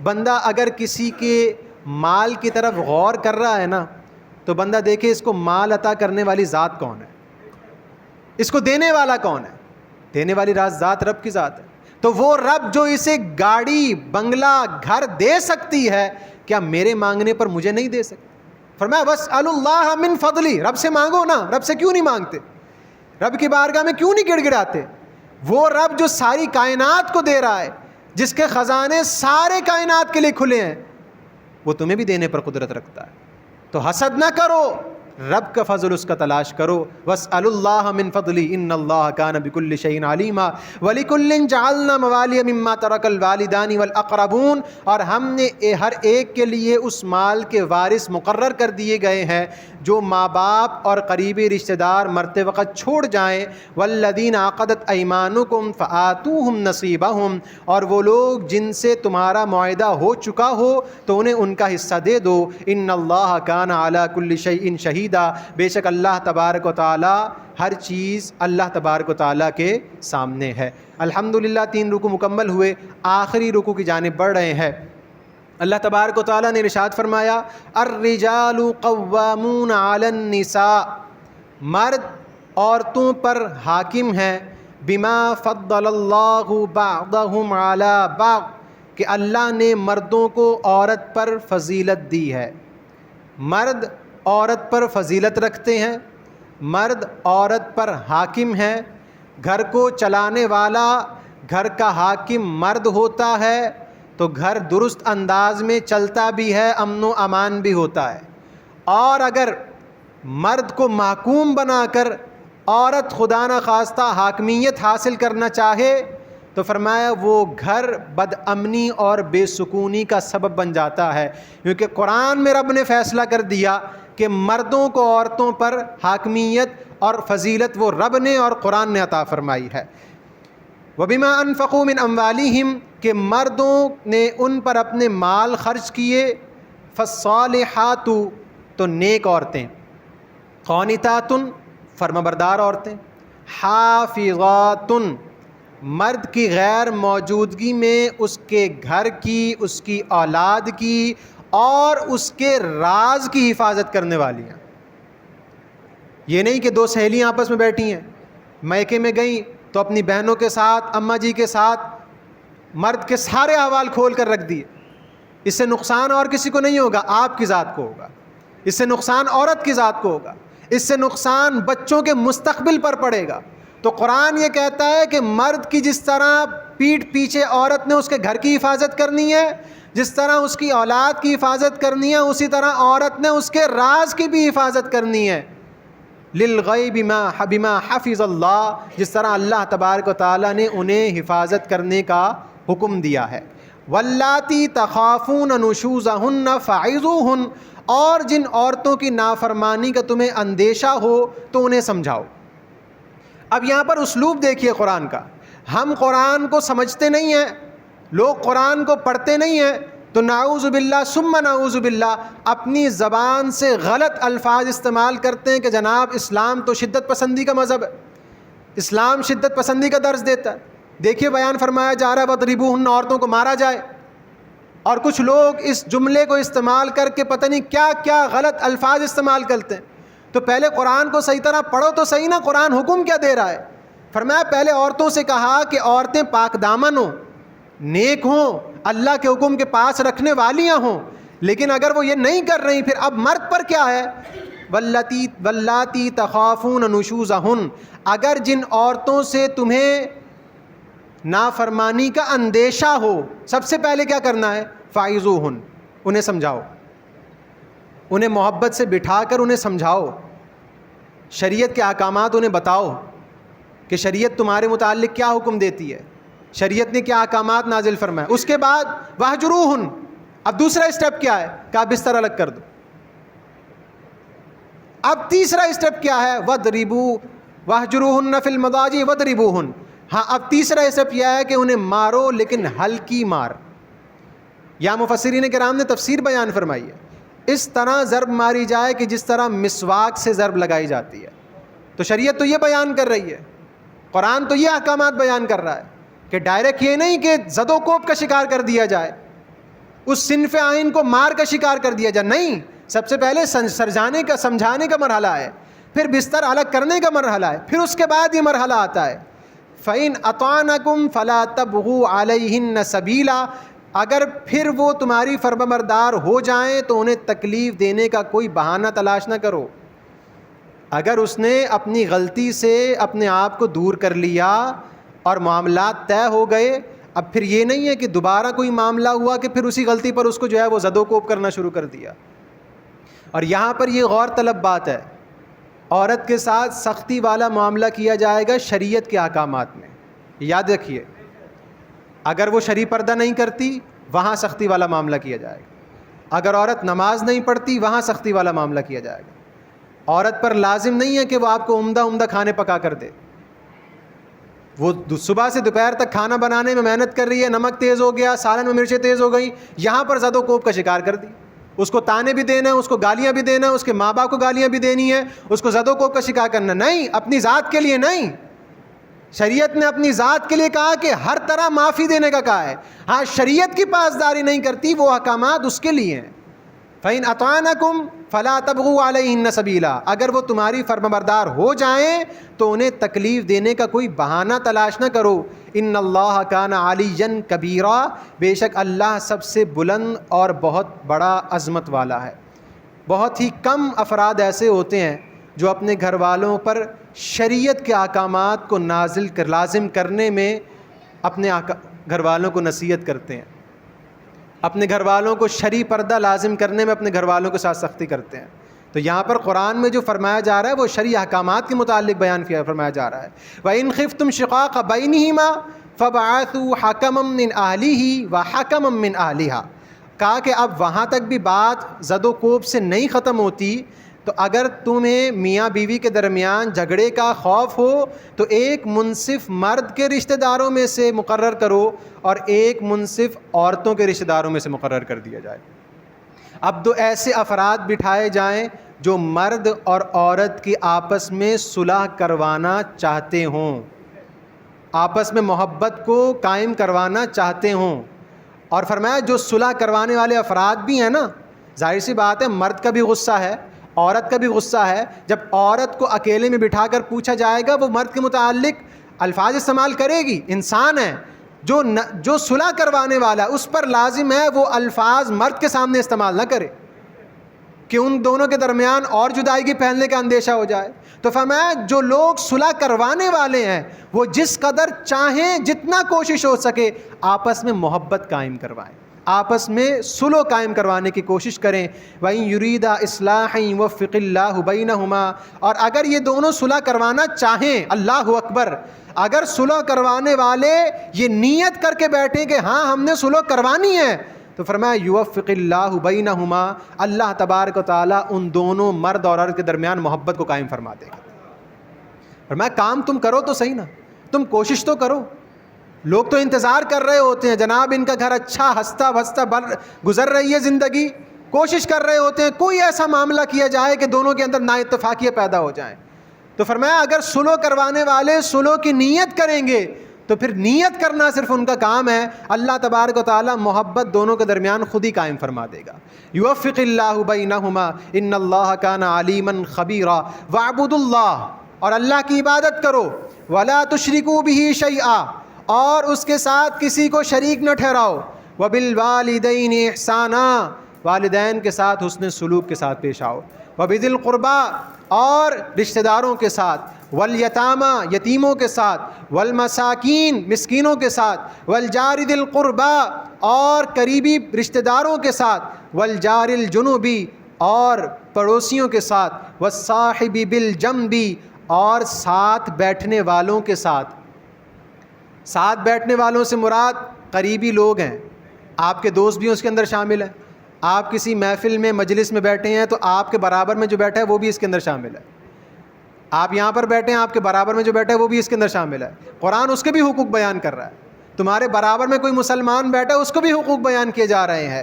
بندہ اگر کسی کے مال کی طرف غور کر رہا ہے نا تو بندہ دیکھے اس کو مال عطا کرنے والی ذات کون ہے، اس کو دینے والا کون ہے؟ دینے والی ذات رب کی ذات ہے۔ تو وہ رب جو اسے گاڑی بنگلہ گھر دے سکتی ہے، کیا میرے مانگنے پر مجھے نہیں دے سکتی؟ فرمایا وَاسْأَلُوا اللَّهَ مِن فَضْلِهِ، رب سے مانگو نا، رب سے کیوں نہیں مانگتے؟ رب کی بارگاہ میں کیوں نہیں گڑ گڑاتے؟ وہ رب جو ساری کائنات کو دے رہا ہے، جس کے خزانے سارے کائنات کے لیے کھلے ہیں، وہ تمہیں بھی دینے پر قدرت رکھتا ہے. تو حسد نہ کرو، رب کا فضل اس کا تلاش کرو. واسأل اللہ من فضلی ان اللہ کان بکل شیء علیما ولکل جعلنا موالی مما ترک الوالدان والاقربون، اور ہم نے ہر ایک کے لیے اس مال کے وارث مقرر کر دیے گئے ہیں جو ماں باپ اور قریبی رشتہ دار مرتے وقت چھوڑ جائیں. والذین عقدت ایمانکم فآتوہم نصیبہم، اور وہ لوگ جن سے تمہارا معاہدہ ہو چکا ہو تو انہیں ان کا حصہ دے دو. ان اللہ کان علی کل شیء شہیدا، بے شک اللہ تبارک و تعالی ہر چیز اللہ تبارک و تعالی کے سامنے ہے. الحمدللہ 3 رکوع مکمل ہوئے، آخری رکوع کی جانب بڑھ رہے ہیں. اللہ تبارک و تعالیٰ نے ارشاد فرمایا الرجال قوامون علی النساء، مرد عورتوں پر حاکم ہیں، بما فضل اللہ بعضهم علی بعض، کہ اللہ نے مردوں کو عورت پر فضیلت دی ہے. مرد عورت پر فضیلت رکھتے ہیں، مرد عورت پر حاکم ہیں. گھر کو چلانے والا گھر کا حاکم مرد ہوتا ہے تو گھر درست انداز میں چلتا بھی ہے، امن و امان بھی ہوتا ہے. اور اگر مرد کو محکوم بنا کر عورت خدا نہ خواستہ حاکمیت حاصل کرنا چاہے تو فرمایا وہ گھر بد امنی اور بے سکونی کا سبب بن جاتا ہے. کیونکہ قرآن میں رب نے فیصلہ کر دیا کہ مردوں کو عورتوں پر حاکمیت اور فضیلت وہ رب نے اور قرآن نے عطا فرمائی ہے. وَبِمَا أَنفَقُوا مِنْ أَمْوَالِهِمْ، کہ مردوں نے ان پر اپنے مال خرچ کیے. فَالصَّالِحَاتُ، تو نیک عورتیں. قانتات، فرمانبردار عورتیں. حافظات، مرد کی غیر موجودگی میں اس کے گھر کی، اس کی اولاد کی اور اس کے راز کی حفاظت کرنے والی ہیں. یہ نہیں کہ 2 سہیلیاں آپس میں بیٹھی ہیں، میکے میں گئیں تو اپنی بہنوں کے ساتھ، اماں جی کے ساتھ مرد کے سارے احوال کھول کر رکھ دیے. اس سے نقصان اور کسی کو نہیں ہوگا، آپ کی ذات کو ہوگا. اس سے نقصان عورت کی ذات کو ہوگا. اس سے نقصان بچوں کے مستقبل پر پڑے گا. تو قرآن یہ کہتا ہے کہ مرد کی جس طرح پیٹھ پیچھے عورت نے اس کے گھر کی حفاظت کرنی ہے، جس طرح اس کی اولاد کی حفاظت کرنی ہے، اسی طرح عورت نے اس کے راز کی بھی حفاظت کرنی ہے. للغیب بما حفظ اللہ، جس طرح اللہ تبارک و تعالیٰ نے انہیں حفاظت کرنے کا حکم دیا ہے. واللاتی تخافون نشوزہن فعظوہن، اور جن عورتوں کی نافرمانی کا تمہیں اندیشہ ہو تو انہیں سمجھاؤ. اب یہاں پر اسلوب دیکھیے قرآن کا. ہم قرآن کو سمجھتے نہیں ہیں، لوگ قرآن کو پڑھتے نہیں ہیں تو نعوذ باللہ ثم نعوذ باللہ اپنی زبان سے غلط الفاظ استعمال کرتے ہیں کہ جناب اسلام تو شدت پسندی کا مذہب ہے، اسلام شدت پسندی کا درس دیتا ہے. دیکھیے بیان فرمایا جا رہا ہے وَاضْرِبُوهُنَّ، عورتوں کو مارا جائے. اور کچھ لوگ اس جملے کو استعمال کر کے پتہ نہیں کیا کیا غلط الفاظ استعمال کرتے ہیں. تو پہلے قرآن کو صحیح طرح پڑھو تو صحیح نا، قرآن حکم کیا دے رہا ہے. فرمایا پہلے عورتوں سے کہا کہ عورتیں پاک دامن ہوں، نیک ہوں، اللہ کے حکم کے پاس رکھنے والیاں ہوں. لیکن اگر وہ یہ نہیں کر رہی پھر اب مرد پر کیا ہے؟ واللاتی تخافون نشوزہن، اگر جن عورتوں سے تمہیں نافرمانی کا اندیشہ ہو، سب سے پہلے کیا کرنا ہے؟ فائزوہن، انہیں سمجھاؤ، انہیں محبت سے بٹھا کر انہیں سمجھاؤ، شریعت کے احکامات انہیں بتاؤ کہ شریعت تمہارے متعلق کیا حکم دیتی ہے، شریعت نے کیا احکامات نازل فرمائے. اس کے بعد واہجروہن، اب دوسرا اسٹیپ کیا ہے کہ آپ بستر الگ کر دو. اب تیسرا اسٹیپ کیا ہے؟ وَاضْرِبُوا واہجروہن فی المضاجع وَاضْرِبُوهن. ہاں اب تیسرا اسٹیپ یہ ہے کہ انہیں مارو لیکن ہلکی مار. یا مفسرین کرام نے تفسیر بیان فرمائی ہے اس طرح ضرب ماری جائے کہ جس طرح مسواک سے ضرب لگائی جاتی ہے. تو شریعت تو یہ بیان کر رہی ہے، قرآن تو یہ احکامات بیان کر رہا ہے کہ ڈائریکٹ یہ نہیں کہ زد و کوب کا شکار کر دیا جائے، اس صنف آئین کو مار کا شکار کر دیا جائے. نہیں، سب سے پہلے سمجھانے کا مرحلہ ہے، پھر بستر الگ کرنے کا مرحلہ ہے، پھر اس کے بعد یہ مرحلہ آتا ہے فَإِنْ أَطَعْنَكُمْ فَلَا تَبْغُوا عَلَيْهِنَّ سَبِيلًا. اگر پھر وہ تمہاری فرمانبردار ہو جائیں تو انہیں تکلیف دینے کا کوئی بہانہ تلاش نہ کرو. اگر اس نے اپنی غلطی سے اپنے آپ کو دور کر لیا اور معاملات طے ہو گئے، اب پھر یہ نہیں ہے کہ دوبارہ کوئی معاملہ ہوا کہ پھر اسی غلطی پر اس کو جو ہے وہ زد و کوب کرنا شروع کر دیا۔ اور یہاں پر یہ غور طلب بات ہے، عورت کے ساتھ سختی والا معاملہ کیا جائے گا شریعت کے احکامات میں، یاد رکھیے۔ اگر وہ شرعی پردہ نہیں کرتی وہاں سختی والا معاملہ کیا جائے گا، اگر عورت نماز نہیں پڑھتی وہاں سختی والا معاملہ کیا جائے گا۔ عورت پر لازم نہیں ہے کہ وہ آپ کو عمدہ کھانے پکا کر دے، وہ صبح سے دوپہر تک کھانا بنانے میں محنت کر رہی ہے، نمک تیز ہو گیا، سالن میں مرچیں تیز ہو گئیں، یہاں پر زد و کوب کا شکار کر دی، اس کو تانے بھی دینا ہے، اس کو گالیاں بھی دینا ہے، اس کے ماں باپ کو گالیاں بھی دینی ہے، اس کو زد و کوب کا شکار کرنا، نہیں، اپنی ذات کے لیے نہیں۔ شریعت نے اپنی ذات کے لیے کہا کہ ہر طرح معافی دینے کا کہا ہے، ہاں شریعت کی پاسداری نہیں کرتی وہ احکامات اس کے لیے ہیں۔ فَإِنْ أَطَعْنَكُمْ فَلَا تَبْغُوا عَلَيْهِنَّ سَبِيلًا، اگر وہ تمہاری فرمانبردار ہو جائیں تو انہیں تکلیف دینے کا کوئی بہانہ تلاش نہ کرو۔ إِنَّ اللَّهَ كَانَ عَلِيًّا كَبِيرًا، بے شک اللہ سب سے بلند اور بہت بڑا عظمت والا ہے۔ بہت ہی کم افراد ایسے ہوتے ہیں جو اپنے گھر والوں پر شریعت کے احکامات کو لازم کرنے میں اپنے گھر والوں کو نصیحت کرتے ہیں، اپنے گھر والوں کو شرعی پردہ لازم کرنے میں اپنے گھر والوں کے ساتھ سختی کرتے ہیں۔ تو یہاں پر قرآن میں جو فرمایا جا رہا ہے وہ شرعی احکامات کے متعلق بیان فرمایا جا رہا ہے۔ وَإِنْ خِفْتُمْ شِقَاقَ بَيْنِهِمَا فَابْعَثُوا حَكَمًا مِّنْ أَهْلِهِ وَحَكَمًا مِّنْ أَهْلِهَا، کہا کہ اب وہاں تک بھی بات زد و کوب سے نہیں ختم ہوتی، تو اگر تمہیں میاں بیوی کے درمیان جھگڑے کا خوف ہو تو ایک منصف مرد کے رشتہ داروں میں سے مقرر کرو اور ایک منصف عورتوں کے رشتہ داروں میں سے مقرر کر دیا جائے۔ اب دو ایسے افراد بٹھائے جائیں جو مرد اور عورت کی آپس میں صلح کروانا چاہتے ہوں، آپس میں محبت کو قائم کروانا چاہتے ہوں، اور فرمایا جو صلح کروانے والے افراد بھی ہیں نا، ظاہر سی بات ہے مرد کا بھی غصہ ہے، عورت کا بھی غصہ ہے، جب عورت کو اکیلے میں بٹھا کر پوچھا جائے گا وہ مرد کے متعلق الفاظ استعمال کرے گی، انسان ہے، جو صلح کروانے والا اس پر لازم ہے وہ الفاظ مرد کے سامنے استعمال نہ کرے کہ ان دونوں کے درمیان اور جدائی کی پھیلنے کا اندیشہ ہو جائے۔ تو فرمایا جو لوگ صلح کروانے والے ہیں وہ جس قدر چاہیں جتنا کوشش ہو سکے آپس میں محبت قائم کروائیں، آپس میں صلح قائم کروانے کی کوشش کریں۔ وَإِن يُرِيدَ إِصْلَاحًا يُوَفِّقِ اللَّهُ بَيْنَهُمَا، اور اگر یہ دونوں صلح کروانا چاہیں، اللہ اکبر، اگر صلح کروانے والے یہ نیت کر کے بیٹھیں کہ ہاں ہم نے صلح کروانی ہے، تو فرمایا یوفق اللہ بینہما، اللہ تبارک و تعالیٰ ان دونوں مرد اور عورت کے درمیان محبت کو قائم فرما دے گا۔ فرمایا کام تم کرو تو صحیح نا، تم کوشش تو کرو۔ لوگ تو انتظار کر رہے ہوتے ہیں، جناب ان کا گھر اچھا ہنستا بھستا گزر رہی ہے زندگی، کوشش کر رہے ہوتے ہیں کوئی ایسا معاملہ کیا جائے کہ دونوں کے اندر نا اتفاقیاں پیدا ہو جائیں۔ تو فرمایا اگر صلح کروانے والے صلح کی نیت کریں گے تو پھر نیت کرنا صرف ان کا کام ہے، اللہ تبارک و تعالیٰ محبت دونوں کے درمیان خود ہی قائم فرما دے گا۔ یوفق اللہ بینہما ان اللہ کان علیما خبیرا، واعبدوا اللہ، اور اللہ کی عبادت کرو، ولا تشرکوا بہ شیئا، اور اس کے ساتھ کسی کو شریک نہ ٹھہراؤ، وبالوالدین احسانا، والدین کے ساتھ حسن سلوک کے ساتھ پیش آؤ، وبذی القربا، اور رشتہ داروں کے ساتھ، والیتاما، یتیموں کے ساتھ، والمساکین، مسکینوں کے ساتھ، والجار ذی القربا، اور قریبی رشتہ داروں کے ساتھ، والجار الجنوبی، اور پڑوسیوں کے ساتھ، والصاحب بالجنبی، اور ساتھ بیٹھنے والوں کے ساتھ۔ ساتھ بیٹھنے والوں سے مراد قریبی لوگ ہیں، آپ کے دوست بھی اس کے اندر شامل ہیں، آپ کسی محفل میں مجلس میں بیٹھے ہیں تو آپ کے برابر میں جو بیٹھا ہے وہ بھی اس کے اندر شامل ہے، آپ یہاں پر بیٹھے ہیں آپ کے برابر میں جو بیٹھا ہے وہ بھی اس کے اندر شامل ہے۔ قرآن اس کے بھی حقوق بیان کر رہا ہے، تمہارے برابر میں کوئی مسلمان بیٹھا ہے اس کو بھی حقوق بیان کیے جا رہے ہیں۔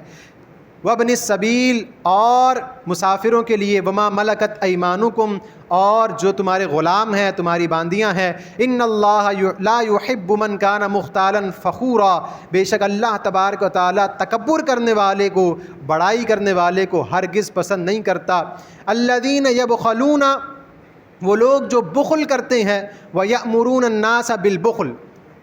وابن السبیل، اور مسافروں کے لیے، وما ملکت ایمانکم، اور جو تمہارے غلام ہیں، تمہاری باندیاں ہیں۔ ان اللہ لا يحب من کان مختالا فخورا، بے شک اللہ تبارک و تعالیٰ تکبر کرنے والے کو، بڑائی کرنے والے کو ہرگز پسند نہیں کرتا۔ الذین یبخلون، وہ لوگ جو بخل کرتے ہیں، وَيَأْمُرُونَ النَّاسَ بِالْبُخْلِ،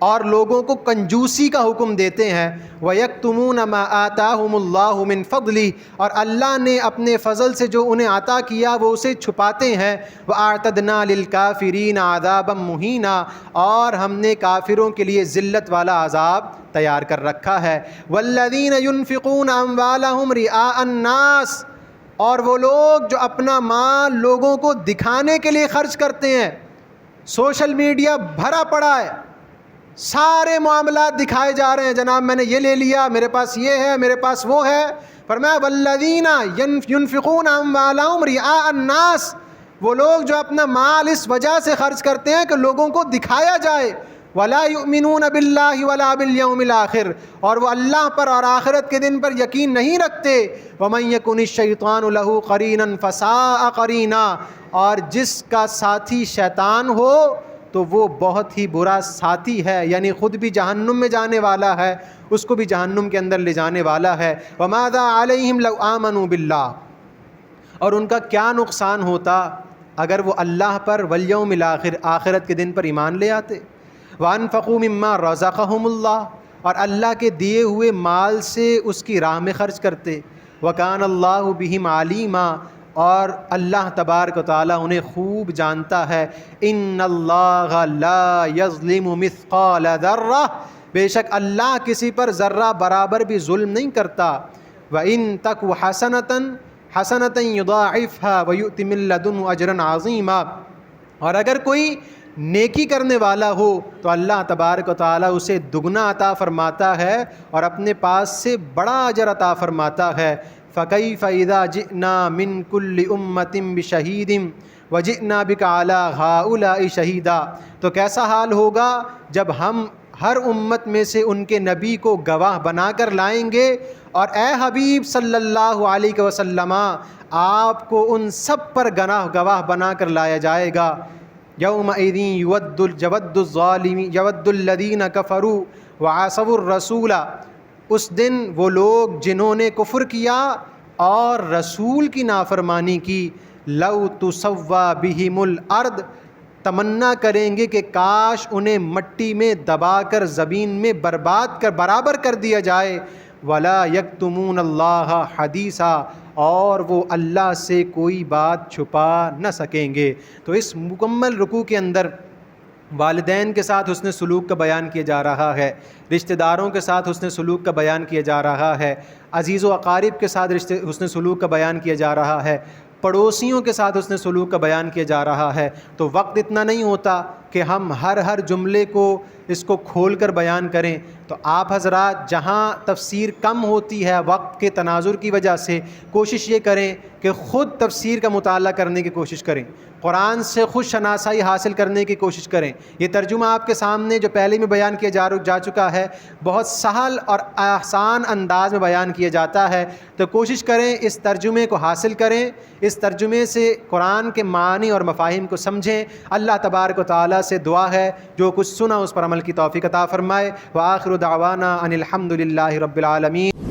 اور لوگوں کو کنجوسی کا حکم دیتے ہیں، وَيَكْتُمُونَ مَا آتَاهُمُ اللَّهُ مِنْ فَضْلِهِ، اور اللہ نے اپنے فضل سے جو انہیں عطا کیا وہ اسے چھپاتے ہیں، وَأَعْتَدْنَا لِلْكَافِرِينَ عَذَابًا مُهِينًا، اور ہم نے کافروں کے لیے ذلت والا عذاب تیار کر رکھا ہے، وَالَّذِينَ يُنْفِقُونَ أَمْوَالَهُمْ رِئَاءَ النَّاسِ، اور وہ لوگ جو اپنا مال لوگوں کو دکھانے کے لیے خرچ کرتے ہیں۔ سوشل میڈیا بھرا پڑا ہے، سارے معاملات دکھائے جا رہے ہیں، جناب میں نے یہ لے لیا، میرے پاس یہ ہے، میرے پاس وہ ہے۔ فرمایا والذین ينفقون اموالهم رئاء الناس، وہ لوگ جو اپنا مال اس وجہ سے خرچ کرتے ہیں کہ لوگوں کو دکھایا جائے، ولا یؤمنون باللہ ولا بالیوم الآخر، اور وہ اللہ پر اور آخرت کے دن پر یقین نہیں رکھتے۔ ومن یکن الشیطان له قرینا فساء قرینا، اور جس کا ساتھی شیطان ہو تو وہ بہت ہی برا ساتھی ہے، یعنی خود بھی جہنم میں جانے والا ہے، اس کو بھی جہنم کے اندر لے جانے والا ہے۔ وماذا علیہم لو آمنوا باللہ، اور ان کا کیا نقصان ہوتا اگر وہ اللہ پر والیوم الآخر، آخرت کے دن پر ایمان لے آتے۔ وانفقوا مما رزقهم اللہ، اور اللہ کے دیے ہوئے مال سے اس کی راہ میں خرچ کرتے۔ وکان اللہ بہم علیما، اور اللہ تبارک و تعالیٰ انہیں خوب جانتا ہے۔ ان اللہ لا یظلم مثقال ذرہ، بے شک اللہ کسی پر ذرہ برابر بھی ظلم نہیں کرتا۔ وَإِن تَكُ حَسَنَةً يُضَاعِفْهَا وَيُؤْتِ مِن لَّدُنْهُ أَجْرًا عَظِيمًا، اور اگر کوئی نیکی کرنے والا ہو تو اللہ تبارک و تعالیٰ اسے دگنا عطا فرماتا ہے اور اپنے پاس سے بڑا اجر عطا فرماتا ہے۔ فَكَيْفَ إِذَا جِئْنَا مِن كُلِّ أُمَّةٍ بِشَهِيدٍ وَجِئْنَا بِكَ عَلَىٰ هَٰؤُلَاءِ شَهِيدًا، تو کیسا حال ہوگا جب ہم ہر امت میں سے ان کے نبی کو گواہ بنا کر لائیں گے، اور اے حبیب صلی اللہ علیہ وسلم آپ کو ان سب پر گواہ بنا کر لایا جائے گا۔ یومئذ یود الذین کفروا وعصوا الرسول، اس دن وہ لوگ جنہوں نے کفر کیا اور رسول کی نافرمانی کی، لو تسوی بہم الارض، تمنا کریں گے کہ کاش انہیں مٹی میں دبا کر زمین میں برابر کر دیا جائے، ولا یکتمون اللہ حدیثا، اور وہ اللہ سے کوئی بات چھپا نہ سکیں گے۔ تو اس مکمل رکوع کے اندر والدین کے ساتھ حسن سلوک کا بیان کیا جا رہا ہے، رشتہ داروں کے ساتھ حسن سلوک کا بیان کیا جا رہا ہے، عزیز و اقارب کے ساتھ حسن سلوک کا بیان کیا جا رہا ہے، پڑوسیوں کے ساتھ حسن سلوک کا بیان کیا جا رہا ہے۔ تو وقت اتنا نہیں ہوتا کہ ہم ہر جملے کو اس کو کھول کر بیان کریں، تو آپ حضرات جہاں تفسیر کم ہوتی ہے وقت کے تناظر کی وجہ سے، کوشش یہ کریں کہ خود تفسیر کا مطالعہ کرنے کی کوشش کریں، قرآن سے خود شناسائی حاصل کرنے کی کوشش کریں۔ یہ ترجمہ آپ کے سامنے جو پہلے میں بیان کیا جا چکا ہے، بہت سہل اور آسان انداز میں بیان کیا جاتا ہے، تو کوشش کریں اس ترجمے کو حاصل کریں، اس ترجمے سے قرآن کے معنی اور مفاہیم کو سمجھیں۔ اللہ تبارک و تعالیٰ سے دعا ہے جو کچھ سنا اس پر عمل کی توفیق عطا فرمائے۔ وآخر دعوانا ان الحمد للہ رب العالمین۔